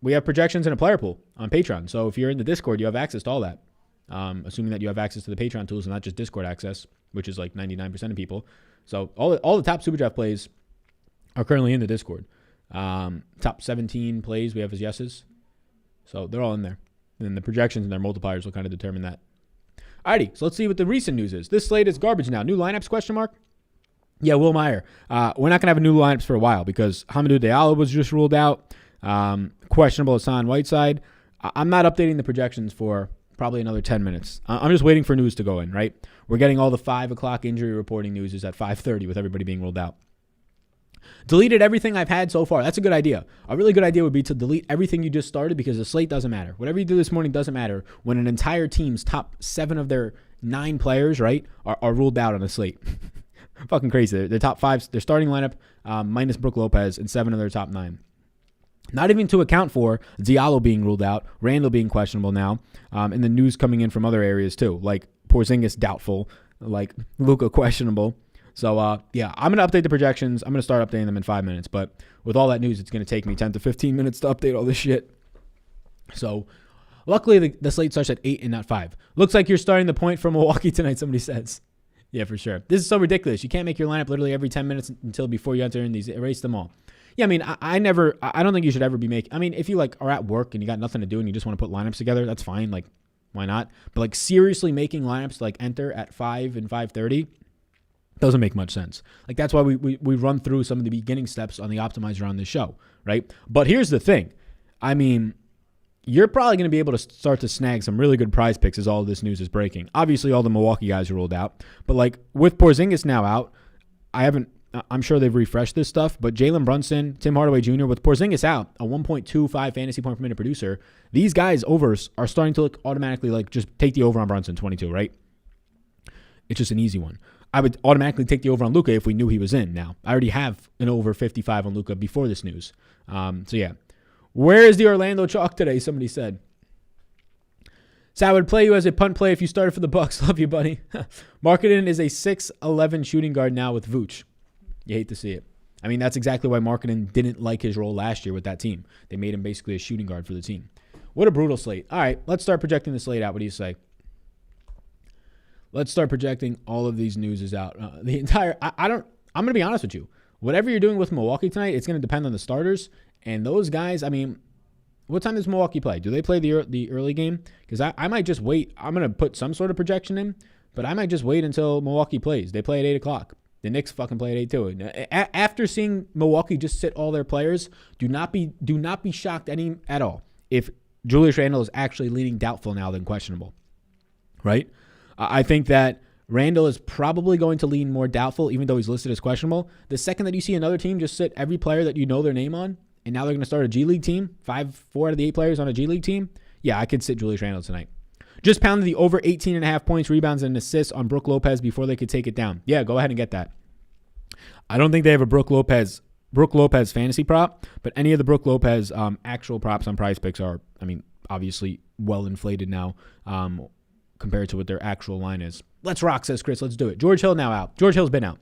projections in a player pool on Patreon. So if you're in the Discord, you have access to all that. Assuming that you have access to the Patreon tools and not just Discord access, which is like 99% of people. So all the top Super Draft plays are currently in the Discord. Top 17 plays we have as yeses. So they're all in there. And the projections and their multipliers will kind of determine that. Alrighty, so let's see what the recent news is. This slate is garbage now. New lineups, question mark? Yeah, Will Meyer. We're not going to have a new lineups for a while because Hamidou Diallo was just ruled out. Questionable Hassan Whiteside. I'm not updating the projections for probably another 10 minutes. I'm just waiting for news to go in, right? We're getting all the 5 o'clock injury reporting news is at 5:30 with everybody being ruled out. Deleted everything I've had so far. That's a good idea. A really good idea would be to delete everything you just started because the slate doesn't matter. Whatever you do this morning doesn't matter when an entire team's top 7 of their 9 players, right, are ruled out on a slate. Fucking crazy. Their top 5, their starting lineup minus Brooke Lopez and 7 of their top 9. Not even to account for Diallo being ruled out, Randall being questionable now, and the news coming in from other areas too, like Porzingis doubtful, like Luka questionable. So, yeah, I'm going to update the projections. I'm going to start updating them in 5 minutes. But with all that news, it's going to take me 10 to 15 minutes to update all this shit. So, luckily, the slate starts at 8 and not 5. Looks like you're starting the point from Milwaukee tonight, somebody says. Yeah, for sure. This is so ridiculous. You can't make your lineup literally every 10 minutes until before you enter in these. Erase them all. Yeah, I mean, I don't think you should ever be making. I mean, if you like are at work and you got nothing to do and you just want to put lineups together, that's fine. Like, why not? But like seriously making lineups like enter at 5 and 5:30 doesn't make much sense. Like that's why we run through some of the beginning steps on the optimizer on this show, right? But here's the thing. I mean, you're probably going to be able to start to snag some really good prize picks as all of this news is breaking. Obviously, all the Milwaukee guys are ruled out. But like with Porzingis now out, I'm sure they've refreshed this stuff, but Jalen Brunson, Tim Hardaway Jr., with Porzingis out, a 1.25 fantasy point per minute producer, these guys' overs are starting to look automatically like just take the over on Brunson, 22, right? It's just an easy one. I would automatically take the over on Luka if we knew he was in now. I already have an over 55 on Luka before this news. So, yeah. Where is the Orlando chalk today? Somebody said. So I would play you as a punt play if you started for the Bucks. Love you, buddy. Marketing is a 6'11 shooting guard now with Vooch. You hate to see it. I mean, that's exactly why Markkanen didn't like his role last year with that team. They made him basically a shooting guard for the team. What a brutal slate. All right, let's start projecting the slate out. What do you say? Let's start projecting all of these newses out. I'm going to be honest with you. Whatever you're doing with Milwaukee tonight, it's going to depend on the starters. And those guys, I mean, what time does Milwaukee play? Do they play the early game? Because I might just wait. I'm going to put some sort of projection in, but I might just wait until Milwaukee plays. They play at 8 o'clock. The Knicks fucking play at 8 too. After seeing Milwaukee just sit all their players, do not be shocked at all if Julius Randle is actually leading doubtful now than questionable, right? I think that Randle is probably going to lean more doubtful, even though he's listed as questionable. The second that you see another team just sit every player that you know their name on, and now they're going to start a G League team, 4 out of the 8 players on a G League team, yeah, I could sit Julius Randle tonight. Just pounded the over 18.5 points, rebounds, and assists on Brook Lopez before they could take it down. Yeah, go ahead and get that. I don't think they have a Brook Lopez fantasy prop, but any of the Brook Lopez actual props on Prize Picks are, I mean, obviously well inflated now compared to what their actual line is. Let's rock, says Chris. Let's do it. George Hill now out. George Hill's been out.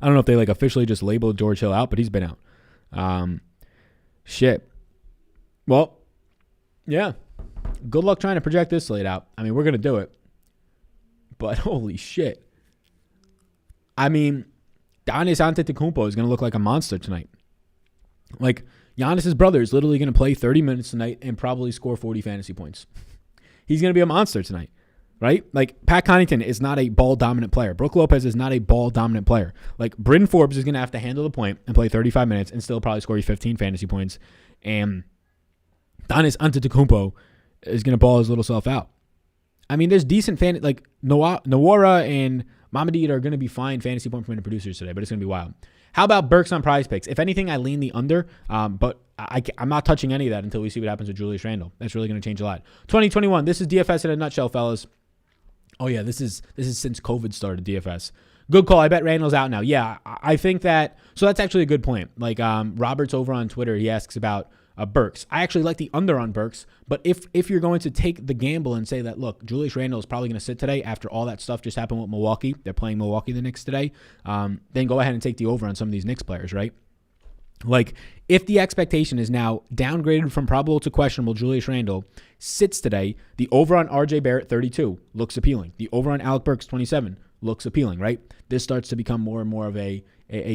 I don't know if they officially just labeled George Hill out, but he's been out. Shit. Well, yeah. Good luck trying to project this slate out. I mean, we're going to do it. But holy shit. I mean, Giannis Antetokounmpo is going to look like a monster tonight. Giannis's brother is literally going to play 30 minutes tonight and probably score 40 fantasy points. He's going to be a monster tonight, right? Pat Connaughton is not a ball-dominant player. Brook Lopez is not a ball-dominant player. Bryn Forbes is going to have to handle the point and play 35 minutes and still probably score you 15 fantasy points. And Giannis Antetokounmpo is going to ball his little self out. I mean, there's decent Nawara and Mamadi are going to be fine fantasy point per minute producers today, but it's going to be wild. How about Burks on Prize Picks? If anything, I lean the under, but I'm not touching any of that until we see what happens with Julius Randle. That's really going to change a lot. 2021, this is DFS in a nutshell, fellas. Oh, yeah, this is since COVID started, DFS. Good call. I bet Randle's out now. Yeah, I think that. So that's actually a good point. Robert's over on Twitter, he asks about Burks. I actually like the under on Burks, but if you're going to take the gamble and say that, look, Julius Randle is probably going to sit today after all that stuff just happened with Milwaukee, they're playing Milwaukee the Knicks today, then go ahead and take the over on some of these Knicks players, right? If the expectation is now downgraded from probable to questionable, Julius Randle sits today, the over on RJ Barrett 32 looks appealing. The over on Alec Burks 27 looks appealing, right? This starts to become more and more of a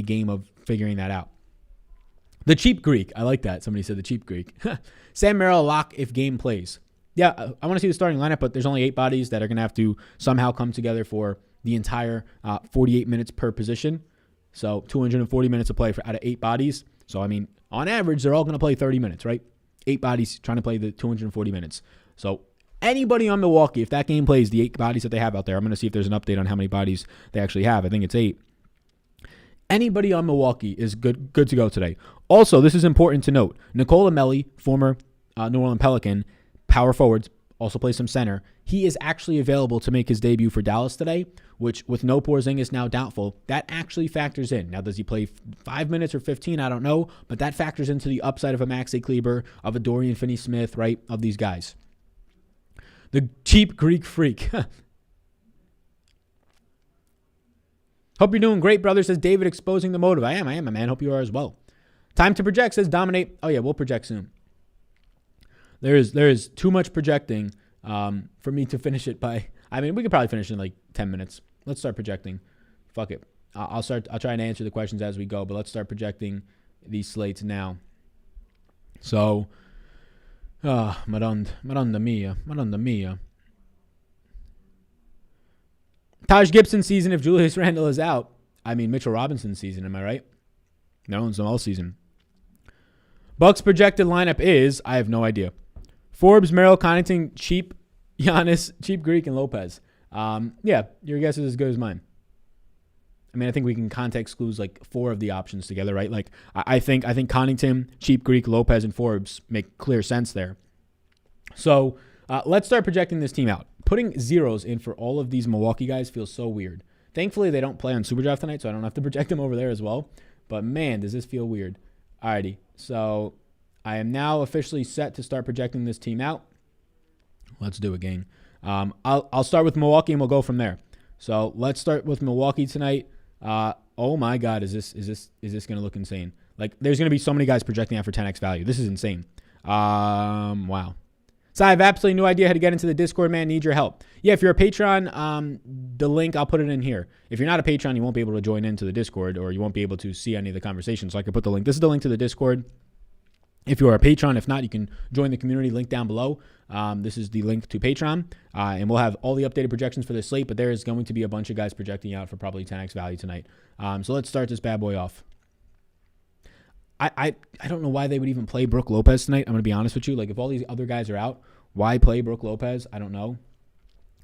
game of figuring that out. The cheap Greek. I like that. Somebody said the cheap Greek. Sam Merrill lock if game plays. Yeah, I want to see the starting lineup, but there's only 8 bodies that are going to have to somehow come together for the entire 48 minutes per position. So 240 minutes to play out of 8 bodies. So, I mean, on average, they're all going to play 30 minutes, right? 8 bodies trying to play the 240 minutes. So anybody on Milwaukee, if that game plays, the 8 bodies that they have out there, I'm going to see if there's an update on how many bodies they actually have. I think it's 8. Anybody on Milwaukee is good to go today. Also, this is important to note. Nikola Melli, former New Orleans Pelican, power forwards, also plays some center. He is actually available to make his debut for Dallas today, which with no Porzingis now doubtful, that actually factors in. Now, does he play 5 minutes or 15? I don't know, but that factors into the upside of a Maxi Kleber, of a Dorian Finney-Smith, right, of these guys. The cheap Greek freak. Hope you're doing great, brother, says David, exposing the motive. I am, my man. Hope you are as well. Time to project, says Dominate. Oh, yeah, we'll project soon. There is too much projecting for me to finish it by. I mean, we could probably finish in 10 minutes. Let's start projecting. Fuck it. I'll try and answer the questions as we go, but let's start projecting these slates now. So, Madonna mia. Taj Gibson season if Julius Randle is out. I mean, Mitchell Robinson season, am I right? No one's all season. Bucks projected lineup is, I have no idea. Forbes, Merrill, Connaughton, cheap Giannis, cheap Greek, and Lopez. Yeah, your guess is as good as mine. I mean, I think we can context clues 4 of the options together, right? I think Connaughton, cheap Greek, Lopez, and Forbes make clear sense there. So let's start projecting this team out. Putting zeros in for all of these Milwaukee guys feels so weird. Thankfully, they don't play on Super Draft tonight, so I don't have to project them over there as well. But man, does this feel weird. Alrighty, so I am now officially set to start projecting this team out. Let's do it, gang. I'll start with Milwaukee and we'll go from there. So let's start with Milwaukee tonight. Oh my God, is this going to look insane? Like, there's going to be so many guys projecting out for 10x value. This is insane. Wow. So I have absolutely no idea how to get into the Discord, man. Need your help. Yeah, if you're a Patreon, the link, I'll put it in here. If you're not a Patreon, you won't be able to join into the Discord, or you won't be able to see any of the conversations. So I can put the link. This is the link to the Discord. If you are a Patreon, if not, you can join the community link down below. This is the link to Patreon, and we'll have all the updated projections for this slate, but there is going to be a bunch of guys projecting out for probably 10x value tonight. So let's start this bad boy off. I don't know why they would even play Brook Lopez tonight. I'm going to be honest with you. Like, if all these other guys are out, why play Brook Lopez? I don't know.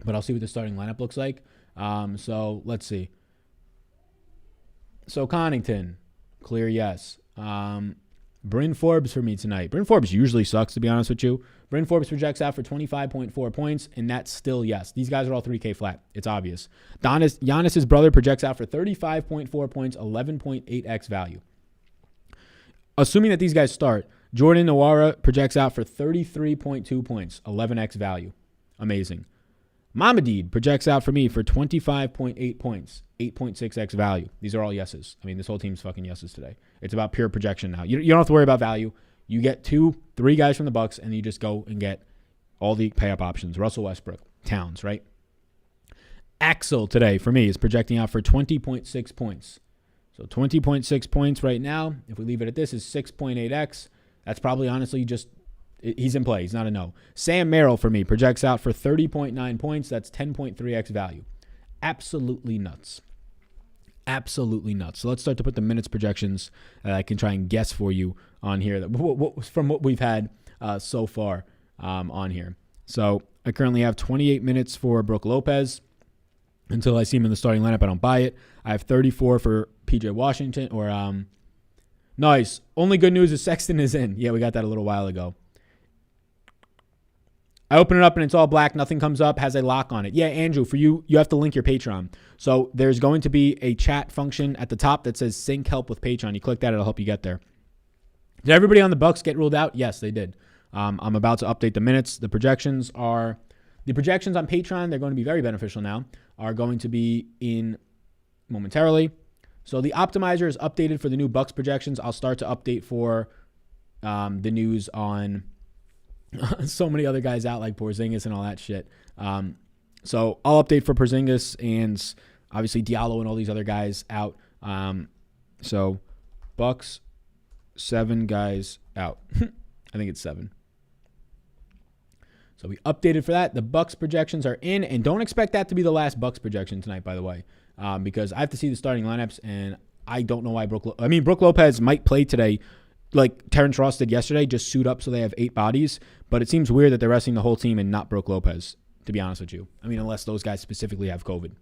But I'll see what the starting lineup looks like. So let's see. So Connington, clear yes. Bryn Forbes for me tonight. Bryn Forbes usually sucks, to be honest with you. Bryn Forbes projects out for 25.4 points, and that's still yes. These guys are all 3K flat. It's obvious. Giannis's brother projects out for 35.4 points, 11.8x value. Assuming that these guys start, Jordan Nwora projects out for 33.2 points, 11x value. Amazing. Mamadid projects out for me for 25.8 points, 8.6x value. These are all yeses. I mean, this whole team's fucking yeses today. It's about pure projection now. You don't have to worry about value. You get 2-3 guys from the Bucks, and you just go and get all the pay-up options. Russell Westbrook, Towns, right? Axel today, for me, is projecting out for 20.6 points. So 20.6 points right now. If we leave it at this, is 6.8x. That's probably honestly just, he's in play. He's not a no. Sam Merrill for me projects out for 30.9 points. That's 10.3x value. Absolutely nuts. Absolutely nuts. So let's start to put the minutes projections that I can try and guess for you on here from what we've had so far on here. So I currently have 28 minutes for Brook Lopez. Until I see him in the starting lineup, I don't buy it. I have 34 for PJ Washington. Nice. Only good news is Sexton is in. Yeah, we got that a little while ago. I open it up and it's all black. Nothing comes up. Has a lock on it. Yeah, Andrew, for you, you have to link your Patreon. So there's going to be a chat function at the top that says sync help with Patreon. You click that, it'll help you get there. Did everybody on the Bucks get ruled out? Yes, they did. I'm about to update the minutes. The projections on Patreon, they're going to be very beneficial now, are going to be in momentarily. So the optimizer is updated for the new Bucks projections. I'll start to update for the news on so many other guys out like Porzingis and all that shit. So I'll update for Porzingis and obviously Diallo and all these other guys out. So Bucks, 7 guys out. I think it's 7. So we updated for that. The Bucks projections are in, and don't expect that to be the last Bucks projection tonight, by the way, because I have to see the starting lineups, and I don't know why Brook Lopez might play today like Terrence Ross did yesterday, just suit up so they have 8 bodies, but it seems weird that they're resting the whole team and not Brook Lopez, to be honest with you. I mean, unless those guys specifically have COVID,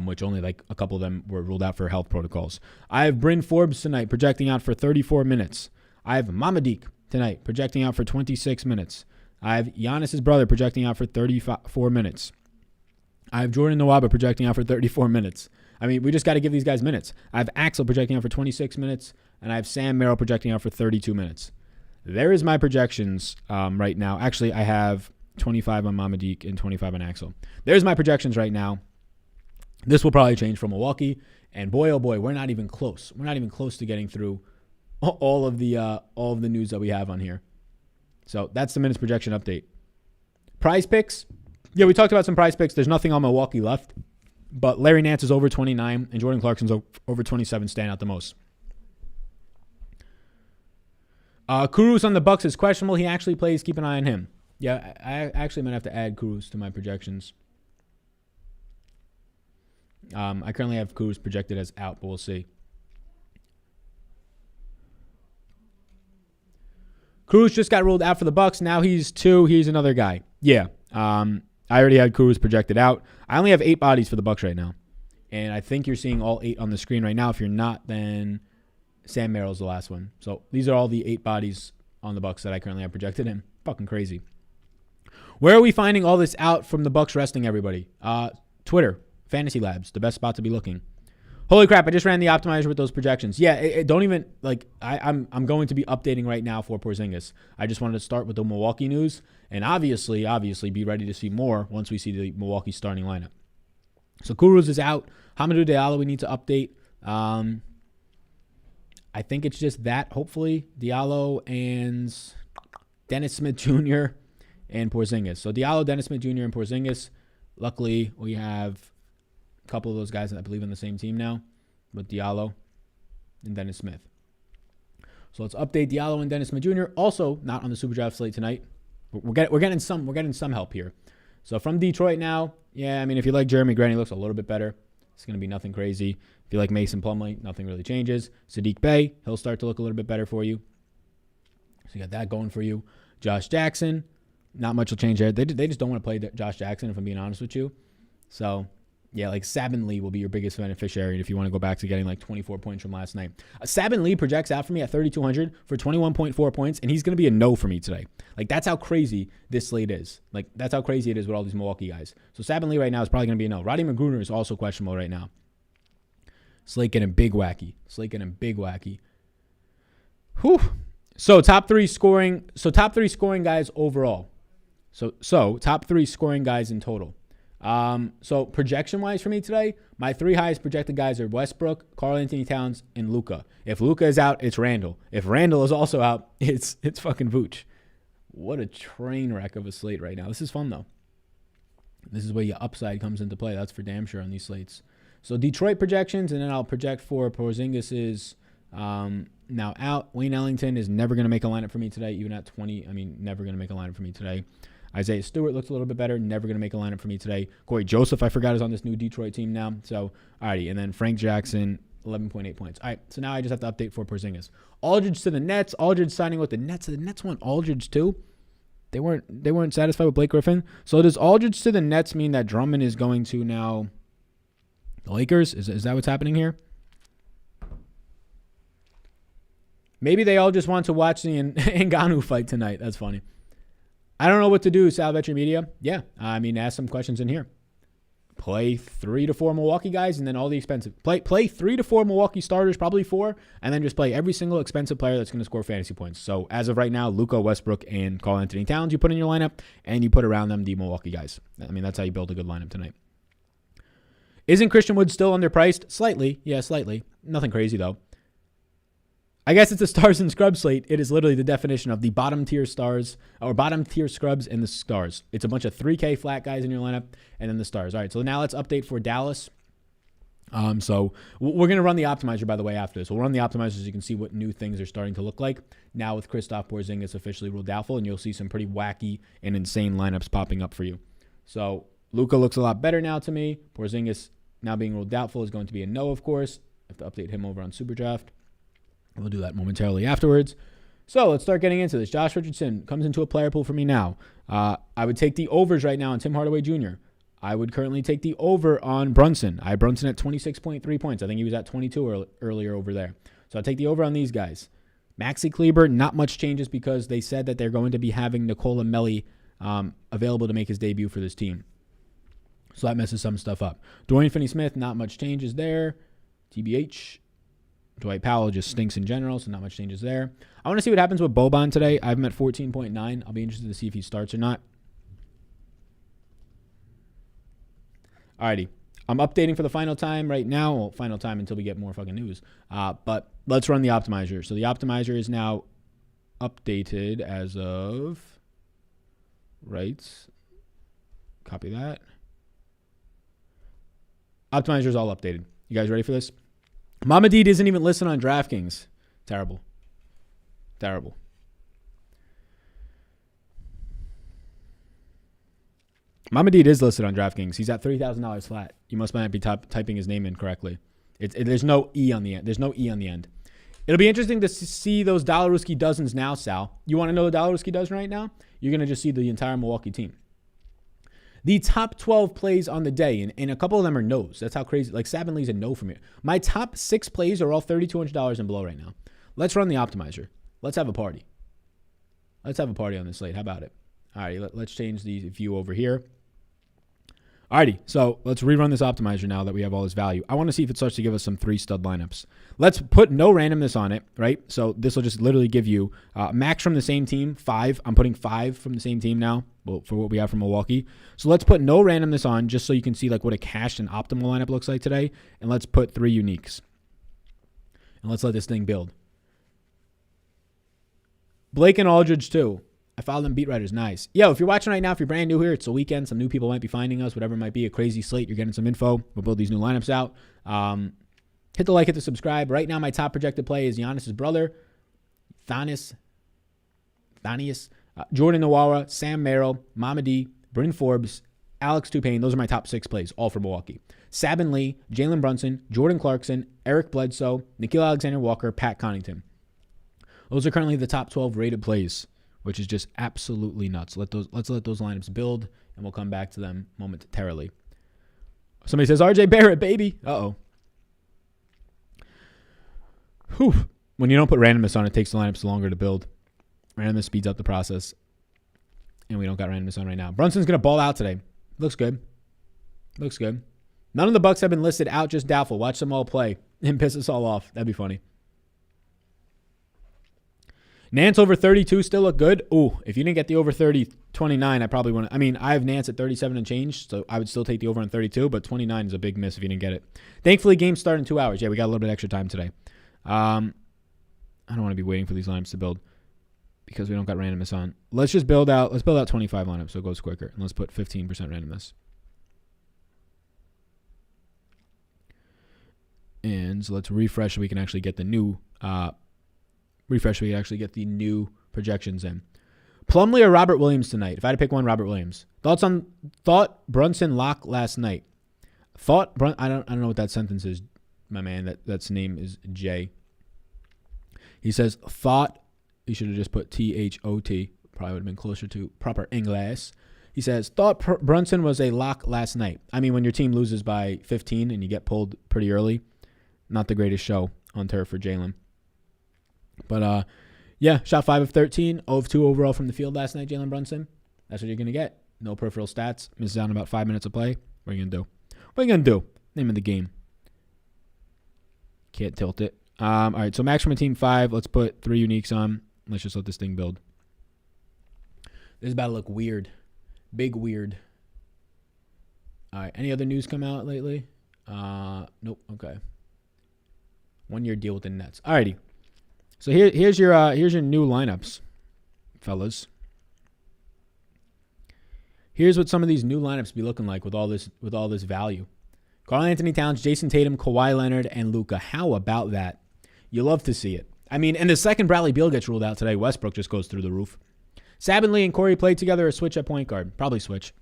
which only like a couple of them were ruled out for health protocols. I have Bryn Forbes tonight projecting out for 34 minutes. I have Mamadou tonight projecting out for 26 minutes. I have Giannis's brother projecting out for 34 minutes. I have Jordan Nwora projecting out for 34 minutes. I mean, we just got to give these guys minutes. I have Axel projecting out for 26 minutes, and I have Sam Merrill projecting out for 32 minutes. There is my projections right now. Actually, I have 25 on Mamadou and 25 on Axel. There's my projections right now. This will probably change from Milwaukee, and boy, oh boy, we're not even close. We're not even close to getting through all of the news that we have on here. So that's the minutes projection update. Prize picks. Yeah, we talked about some prize picks. There's nothing on Milwaukee left, but Larry Nance is over 29 and Jordan Clarkson's over 27, stand out the most. Kurus on the Bucks is questionable. He actually plays. Keep an eye on him. Yeah, I actually might have to add Kurus to my projections. I currently have Kurus projected as out, but we'll see. Cruz just got ruled out for the Bucks. Now he's 2. He's another guy. Yeah. I already had Cruz projected out. I only have 8 bodies for the Bucks right now. And I think you're seeing all 8 on the screen right now. If you're not, then Sam Merrill's the last one. So these are all the 8 bodies on the Bucks that I currently have projected in. Fucking crazy. Where are we finding all this out from the Bucks resting everybody? Twitter, Fantasy Labs, the best spot to be looking. Holy crap, I just ran the optimizer with those projections. Yeah, don't even, like, I'm going to be updating right now for Porzingis. I just wanted to start with the Milwaukee news and obviously be ready to see more once we see the Milwaukee starting lineup. So Kuruz is out. Hamidou Diallo we need to update. I think it's just that, hopefully. Diallo and Dennis Smith Jr. and Porzingis. So Diallo, Dennis Smith Jr. and Porzingis. Luckily, we have a couple of those guys that I believe in the same team now with Diallo and Dennis Smith. So let's update Diallo and Dennis Smith Jr. Also not on the Super Draft slate tonight. We're getting some help here. So from Detroit now, yeah, I mean, if you like Jeremy Grant, he looks a little bit better. It's going to be nothing crazy. If you like Mason Plumlee, nothing really changes. Sadiq Bey, he'll start to look a little bit better for you. So you got that going for you. Josh Jackson, not much will change there. They just don't want to play Josh Jackson, if I'm being honest with you. So, yeah, like Sabin Lee will be your biggest beneficiary if you want to go back to getting like 24 points from last night. Sabin Lee projects out for me at 3,200 for 21.4 points, and he's going to be a no for me today. Like, that's how crazy this slate is. Like, that's how crazy it is with all these Milwaukee guys. So Sabin Lee right now is probably going to be a no. Roddy McGruder is also questionable right now. Slate getting big wacky. Whew. So top three scoring guys overall. So top three scoring guys in total. So projection-wise for me today, my three highest projected guys are Westbrook, Karl-Anthony Towns, and Luka. If Luka is out, it's Randall. If Randall is also out, it's fucking Vooch. What a train wreck of a slate right now. This is fun, though. This is where your upside comes into play. That's for damn sure on these slates. So Detroit projections, and then I'll project for Porzingis is now out. Wayne Ellington is never going to make a lineup for me today, even at 20. I mean, never going to make a lineup for me today. Isaiah Stewart looks a little bit better. Never going to make a lineup for me today. Corey Joseph, I forgot, is on this new Detroit team now. So, alrighty. And then Frank Jackson, 11.8 points. All right, so now I just have to update for Porzingis. Aldridge to the Nets. Aldridge signing with the Nets. The Nets want Aldridge too. They weren't satisfied with Blake Griffin. So does Aldridge to the Nets mean that Drummond is going to now the Lakers? Is that what's happening here? Maybe they all just want to watch the Ngannou fight tonight. That's funny. I don't know what to do, Salvatore Media. Yeah, I mean, ask some questions in here. Play 3 to 4 Milwaukee guys, and then all the expensive. Play 3 to 4 Milwaukee starters, probably 4, and then just play every single expensive player that's going to score fantasy points. So as of right now, Luka, Westbrook, and Karl-Anthony Towns you put in your lineup, and you put around them the Milwaukee guys. I mean, that's how you build a good lineup tonight. Isn't Christian Wood still underpriced? Slightly. Yeah, slightly. Nothing crazy, though. I guess it's a stars and scrubs slate. It is literally the definition of the bottom tier stars or bottom tier scrubs and the stars. It's a bunch of 3K flat guys in your lineup and then the stars. All right, so now let's update for Dallas. So we're going to run the optimizer, by the way, after this. We'll run the optimizer so you can see what new things are starting to look like now with Kristaps Porzingis officially ruled doubtful, and you'll see some pretty wacky and insane lineups popping up for you. So Luka looks a lot better now to me. Porzingis now being ruled doubtful is going to be a no, of course. I have to update him over on Superdraft. We'll do that momentarily afterwards. So let's start getting into this. Josh Richardson comes into a player pool for me now. I would take the overs right now on Tim Hardaway Jr. I would currently take the over on Brunson. I have Brunson at 26.3 points. I think he was at 22 earlier over there. So I'll take the over on these guys. Maxi Kleber, not much changes because they said that they're going to be having Nicola Melli available to make his debut for this team. So that messes some stuff up. Dorian Finney-Smith, not much changes there. TBH. Dwight Powell just stinks in general, so not much changes there. I want to see what happens with Boban today. I have him at 14.9. I'll be interested to see if he starts or not. Alrighty. I'm updating for the final time right now. Well, final time until we get more fucking news. But let's run the optimizer. So the optimizer is now updated as of... Right. Copy that. Optimizer is all updated. You guys ready for this? Mama D isn't even listed on DraftKings. Terrible. Terrible. Mama D is listed on DraftKings. He's at $3,000 flat. You must not be typing his name in correctly. There's no E on the end. There's no E on the end. It'll be interesting to see those Dollaruski dozens now, Sal. You want to know what Dollaruski does right now? You're going to just see the entire Milwaukee team. The top 12 plays on the day, and a couple of them are no's. That's how crazy. Like, Sabin Lee's a no for me. My top 6 plays are all $3,200 and below right now. Let's run the optimizer. Let's have a party. Let's have a party on this slate. How about it? All right, let's change the view over here. Alrighty, so let's rerun this optimizer now that we have all this value. I want to see if it starts to give us some 3 stud lineups. Let's put no randomness on it, right? So this will just literally give you max from the same team, 5. I'm putting 5 from the same team now for what we have from Milwaukee. So let's put no randomness on just so you can see like what a cashed and optimal lineup looks like today. And let's put 3 uniques. And let's let this thing build. Blake and Aldridge too. I follow them beat writers. Nice. Yo, if you're watching right now, if you're brand new here, it's a weekend. Some new people might be finding us, whatever it might be, a crazy slate. You're getting some info. We'll build these new lineups out. Hit the like, hit the subscribe. Right now, my top projected play is Giannis's brother, Thanius, Jordan Nwora, Sam Merrill, Mama D, Bryn Forbes, Alex Tupain. Those are my top 6 plays, all for Milwaukee. Sabin Lee, Jalen Brunson, Jordan Clarkson, Eric Bledsoe, Nickeil Alexander-Walker, Pat Connaughton. Those are currently the top 12 rated plays, which is just absolutely nuts. Let's let those lineups build, and we'll come back to them momentarily. Somebody says, RJ Barrett, baby. Uh-oh. Whew. When you don't put randomness on, it takes the lineups longer to build. Randomness speeds up the process, and we don't got randomness on right now. Brunson's going to ball out today. Looks good. Looks good. None of the Bucks have been listed out, just doubtful. Watch them all play and piss us all off. That'd be funny. Nance over 32 still look good. Ooh, if you didn't get the over 30, 29, I probably want to. I mean, I have Nance at 37 and change, so I would still take the over on 32, but 29 is a big miss if you didn't get it. Thankfully, games start in 2 hours. Yeah, we got a little bit extra time today. I don't want to be waiting for these lineups to build because we don't got randomness on. Let's just build out. Let's build out 25 lineups so it goes quicker, and let's put 15% randomness. And so let's refresh so we can actually get the new projections in. Plumlee or Robert Williams tonight? If I had to pick one, Robert Williams. Thought Brunson lock last night. I don't know what that sentence is, my man. That's name is Jay. He says thought. You should have just put THOT. Probably would have been closer to proper English. He says thought Brunson was a lock last night. I mean, when your team loses by 15 and you get pulled pretty early, not the greatest show on turf for Jalen. But, yeah, shot 5 of 13, 0 of 2 overall from the field last night, Jalen Brunson. That's what you're going to get. No peripheral stats. Misses out on about 5 minutes of play. What are you going to do? What are you going to do? Name of the game. Can't tilt it. All right, so max from a team 5. Let's put 3 uniques on. Let's just let this thing build. This is about to look weird. Big weird. All right, any other news come out lately? Nope, okay. 1 year deal with the Nets. All righty. So here's your new lineups, fellas. Here's what some of these new lineups be looking like with all this value. Karl Anthony Towns, Jason Tatum, Kawhi Leonard, and Luka. How about that? You love to see it. I mean, and the second Bradley Beal gets ruled out today, Westbrook just goes through the roof. Sabin Lee and Corey played together or switch at point guard. Probably switch.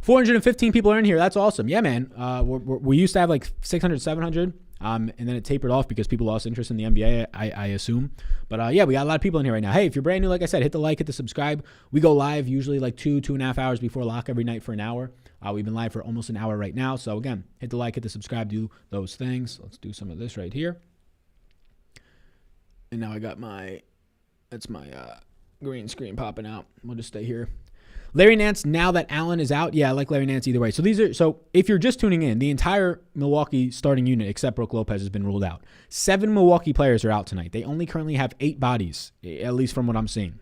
415 people are in here. That's awesome. Yeah, man. We used to have like 600, 700. And then it tapered off because people lost interest in the NBA, I assume. But yeah, we got a lot of people in here right now. Hey, if you're brand new, like I said, hit the like, hit the subscribe. We go live usually like 2.5 hours before lock every night for an hour. We've been live for almost an hour right now. So again, hit the like, hit the subscribe, do those things. Let's do some of this right here. And now I got that's my green screen popping out. We'll just stay here. Larry Nance, now that Allen is out. Yeah, I like Larry Nance either way. So if you're just tuning in, the entire Milwaukee starting unit except Brook Lopez has been ruled out. 7 Milwaukee players are out tonight. They only currently have 8 bodies, at least from what I'm seeing.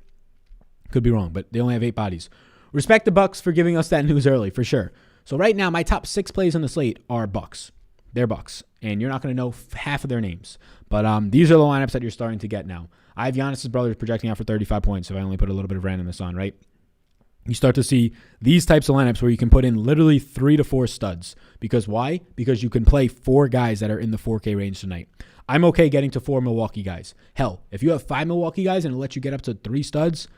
Could be wrong, but they only have 8 bodies. Respect the Bucks for giving us that news early, for sure. So right now, my top 6 plays on the slate are Bucks. They're Bucks, and you're not going to know half of their names. But these are the lineups that you're starting to get now. I have Giannis's brother projecting out for 35 points if I only put a little bit of randomness on, right? You start to see these types of lineups where you can put in literally 3 to 4 studs. Because why? Because you can play 4 guys that are in the 4K range tonight. I'm okay getting to 4 Milwaukee guys. Hell, if you have 5 Milwaukee guys and it'll let you get up to 3 studs,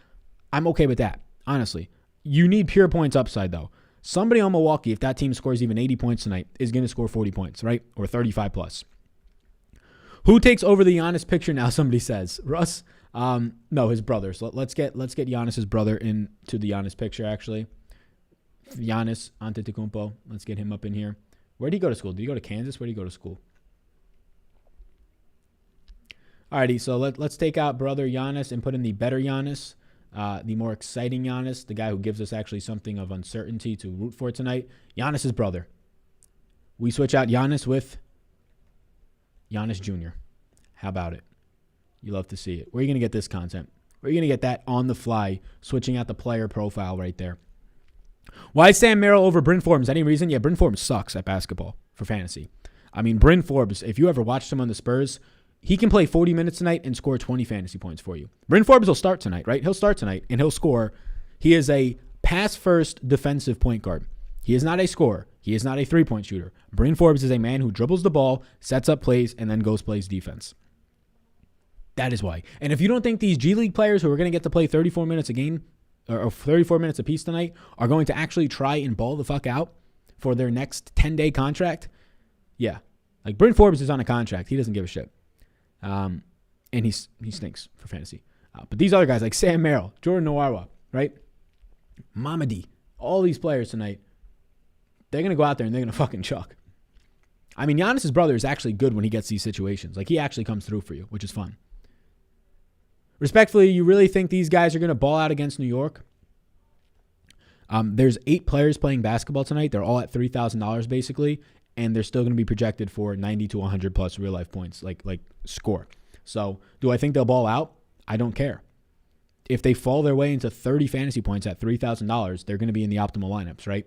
I'm okay with that, honestly. You need pure points upside, though. Somebody on Milwaukee, if that team scores even 80 points tonight, is going to score 40 points, right? Or 35 plus. Who takes over the Giannis picture now, somebody says. Russ? No, his brother. So let's get Giannis's brother into the Giannis picture, actually. Giannis Antetokounmpo. Let's get him up in here. Where did he go to school? Did he go to Kansas? Where did he go to school? Alrighty, so let's take out brother Giannis and put in the better Giannis. the more exciting Giannis, the guy who gives us actually something of uncertainty to root for tonight, Giannis's brother. We switch out Giannis with Giannis Jr. How about it? You love to see it. Where are you going to get this content? Where are you going to get that on the fly, switching out the player profile right there? Why Sam Merrill over Bryn Forbes? Any reason? Yeah, Bryn Forbes sucks at basketball for fantasy. I mean, Bryn Forbes, if you ever watched him on the Spurs, he can play 40 minutes tonight and score 20 fantasy points for you. Bryn Forbes will start tonight, right? He'll start tonight, and he'll score. He is a pass-first defensive point guard. He is not a scorer. He is not a three-point shooter. Bryn Forbes is a man who dribbles the ball, sets up plays, and then goes plays defense. That is why. And if you don't think these G League players who are going to get to play 34 minutes a game or 34 minutes apiece tonight are going to actually try and ball the fuck out for their next 10-day contract, yeah. Like Bryn Forbes is on a contract. He doesn't give a shit. And he stinks for fantasy. But these other guys like Sam Merrill, Jordan Nwora, right? Mamadi, all these players tonight, they're going to go out there and they're going to fucking chuck. I mean, Giannis's brother is actually good when he gets these situations. Like, he actually comes through for you, which is fun. Respectfully, you really think these guys are going to ball out against New York? There's 8 players playing basketball tonight. They're all at $3,000 basically, and they're still going to be projected for 90 to 100 plus real life points, like score. So, do I think they'll ball out? I don't care. If they fall their way into 30 fantasy points at $3,000, they're going to be in the optimal lineups, right?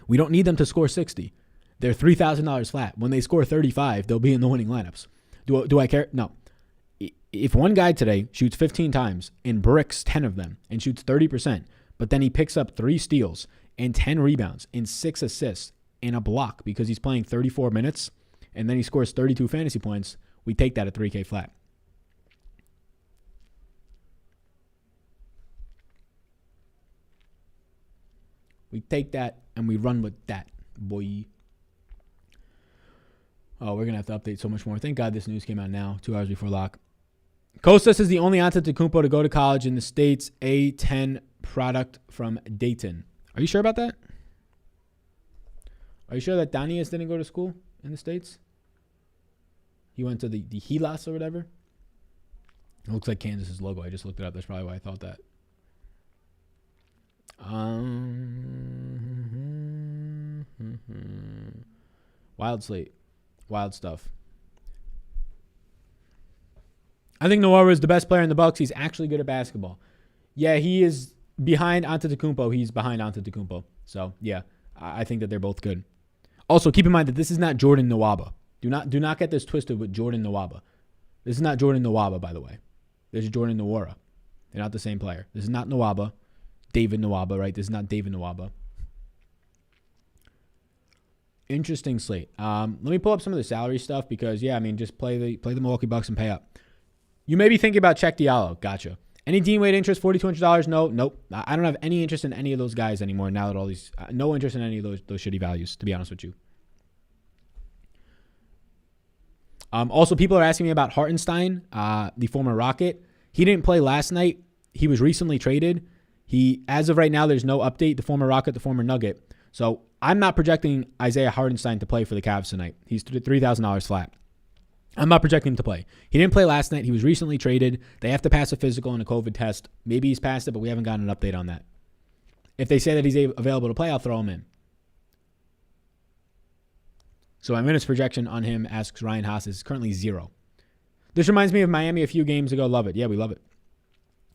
We don't need them to score 60. They're $3,000 flat. When they score 35, they'll be in the winning lineups. Do I care? No. If one guy today shoots 15 times and bricks 10 of them and shoots 30%, but then he picks up 3 steals and 10 rebounds and 6 assists and a block because he's playing 34 minutes and then he scores 32 fantasy points, we take that at 3K flat. We take that and we run with that, boy. Oh, we're going to have to update so much more. Thank God this news came out now, 2 hours before lock. Kostas is the only Antetokounmpo to go to college in the States. A10 product from Dayton. Are you sure about that? Are you sure that Danius didn't go to school in the States? He went to the Hilas or whatever. It looks like Kansas's logo. I just looked it up. That's probably why I thought that. Wild slate. Wild stuff. I think Nwora is the best player in the Bucks. He's actually good at basketball. Yeah, he is behind Antetokounmpo. He's behind Antetokounmpo. So, yeah, I think that they're both good. Also, keep in mind that this is not Jordan Nwora. Do not get this twisted with Jordan Nwora. This is not Jordan Nwora, by the way. This is Jordan Nwora. They're not the same player. This is not Nwora. David Nwora, right? This is not David Nwora. Interesting slate. Let me pull up some of the salary stuff because, yeah, I mean, just play the Milwaukee Bucks and pay up. You may be thinking about Check Diallo. Gotcha. Any Dean Wade interest? $4,200? No. Nope. I don't have any interest in any of those guys anymore now that all these... no interest in any of those shitty values, to be honest with you. Also, people are asking me about Hardenstein, the former Rocket. He didn't play last night. He was recently traded. As of right now, there's no update. The former Rocket, the former Nugget. So I'm not projecting Isaiah Hardenstein to play for the Cavs tonight. He's $3,000 flat. I'm not projecting him to play. He didn't play last night. He was recently traded. They have to pass a physical and a COVID test. Maybe he's passed it, but we haven't gotten an update on that. If they say that he's available to play, I'll throw him in. So my minutes projection on him, asks Ryan Haas, is currently 0. This reminds me of Miami a few games ago. Love it. Yeah, we love it.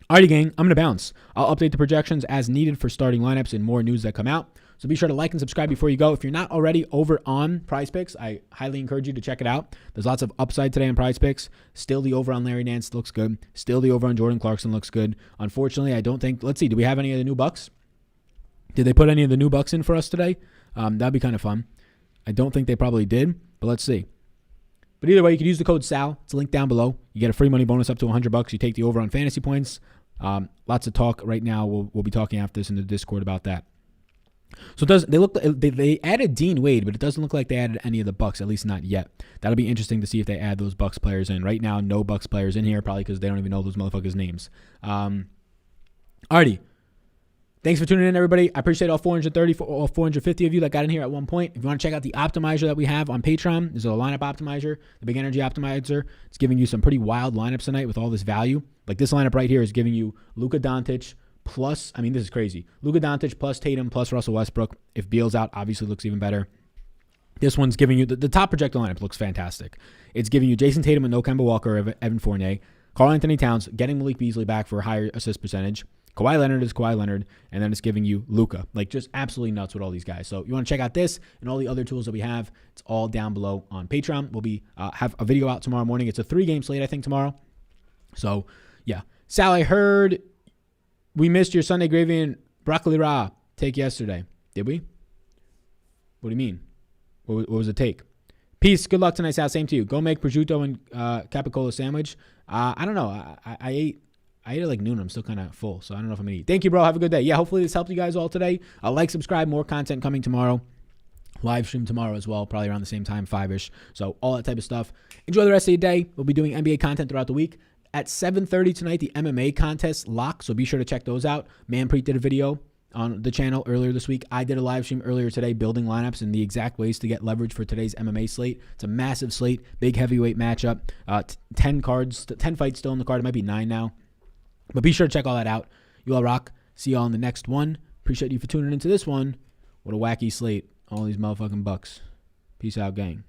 Alrighty, gang. I'm going to bounce. I'll update the projections as needed for starting lineups and more news that come out. So be sure to like and subscribe before you go. If you're not already over on Prize Picks, I highly encourage you to check it out. There's lots of upside today on Prize Picks. Still the over on Larry Nance looks good. Still the over on Jordan Clarkson looks good. Unfortunately, I don't think... Let's see. Do we have any of the new Bucks? Did they put any of the new Bucks in for us today? That'd be kind of fun. I don't think they probably did, but let's see. But either way, you can use the code SAL. It's linked down below. You get a free money bonus up to $100. You take the over on fantasy points. Lots of talk right now. We'll be talking after this in the Discord about that. So they added Dean Wade, but it doesn't look like they added any of the Bucks, at least not yet. That'll be interesting to see if they add those Bucks players in. Right now, no Bucks players in here, probably because they don't even know those motherfuckers' names. Alrighty. Thanks for tuning in, everybody. I appreciate all 450 of you that got in here at one point. If you want to check out the optimizer that we have on Patreon, there's a lineup optimizer, the big energy optimizer. It's giving you some pretty wild lineups tonight with all this value. Like this lineup right here is giving you Luka Doncic plus, I mean, this is crazy. Luka Doncic plus Tatum plus Russell Westbrook. If Beal's out, obviously looks even better. This one's giving you, the top projected lineup looks fantastic. It's giving you Jason Tatum and no Kemba Walker or Evan Fournier. Karl Anthony Towns getting Malik Beasley back for a higher assist percentage. Kawhi Leonard is Kawhi Leonard, and then it's giving you Luka. Like, just absolutely nuts with all these guys. So you want to check out this and all the other tools that we have. It's all down below on Patreon. We'll be have a video out tomorrow morning. It's a 3-game slate, I think, tomorrow. So, yeah. Sal, I heard we missed your Sunday gravy and broccoli raw take yesterday. Did we? What do you mean? What was the take? Peace. Good luck tonight, Sal. Same to you. Go make prosciutto and capicola sandwich. I don't know. I ate it like noon. I'm still kind of full, so I don't know if I'm going to eat. Thank you, bro. Have a good day. Yeah, hopefully this helped you guys all today. Like, subscribe. More content coming tomorrow. Live stream tomorrow as well, probably around the same time, 5-ish. So all that type of stuff. Enjoy the rest of your day. We'll be doing NBA content throughout the week. At 7:30 tonight, the MMA contest lock, so be sure to check those out. Manpreet did a video on the channel earlier this week. I did a live stream earlier today building lineups and the exact ways to get leverage for today's MMA slate. It's a massive slate, big heavyweight matchup, 10 cards, 10 fights still in the card. It might be 9 now. But be sure to check all that out. You all rock. See you all in the next one. Appreciate you for tuning into this one. What a wacky slate. All these motherfucking bucks. Peace out, gang.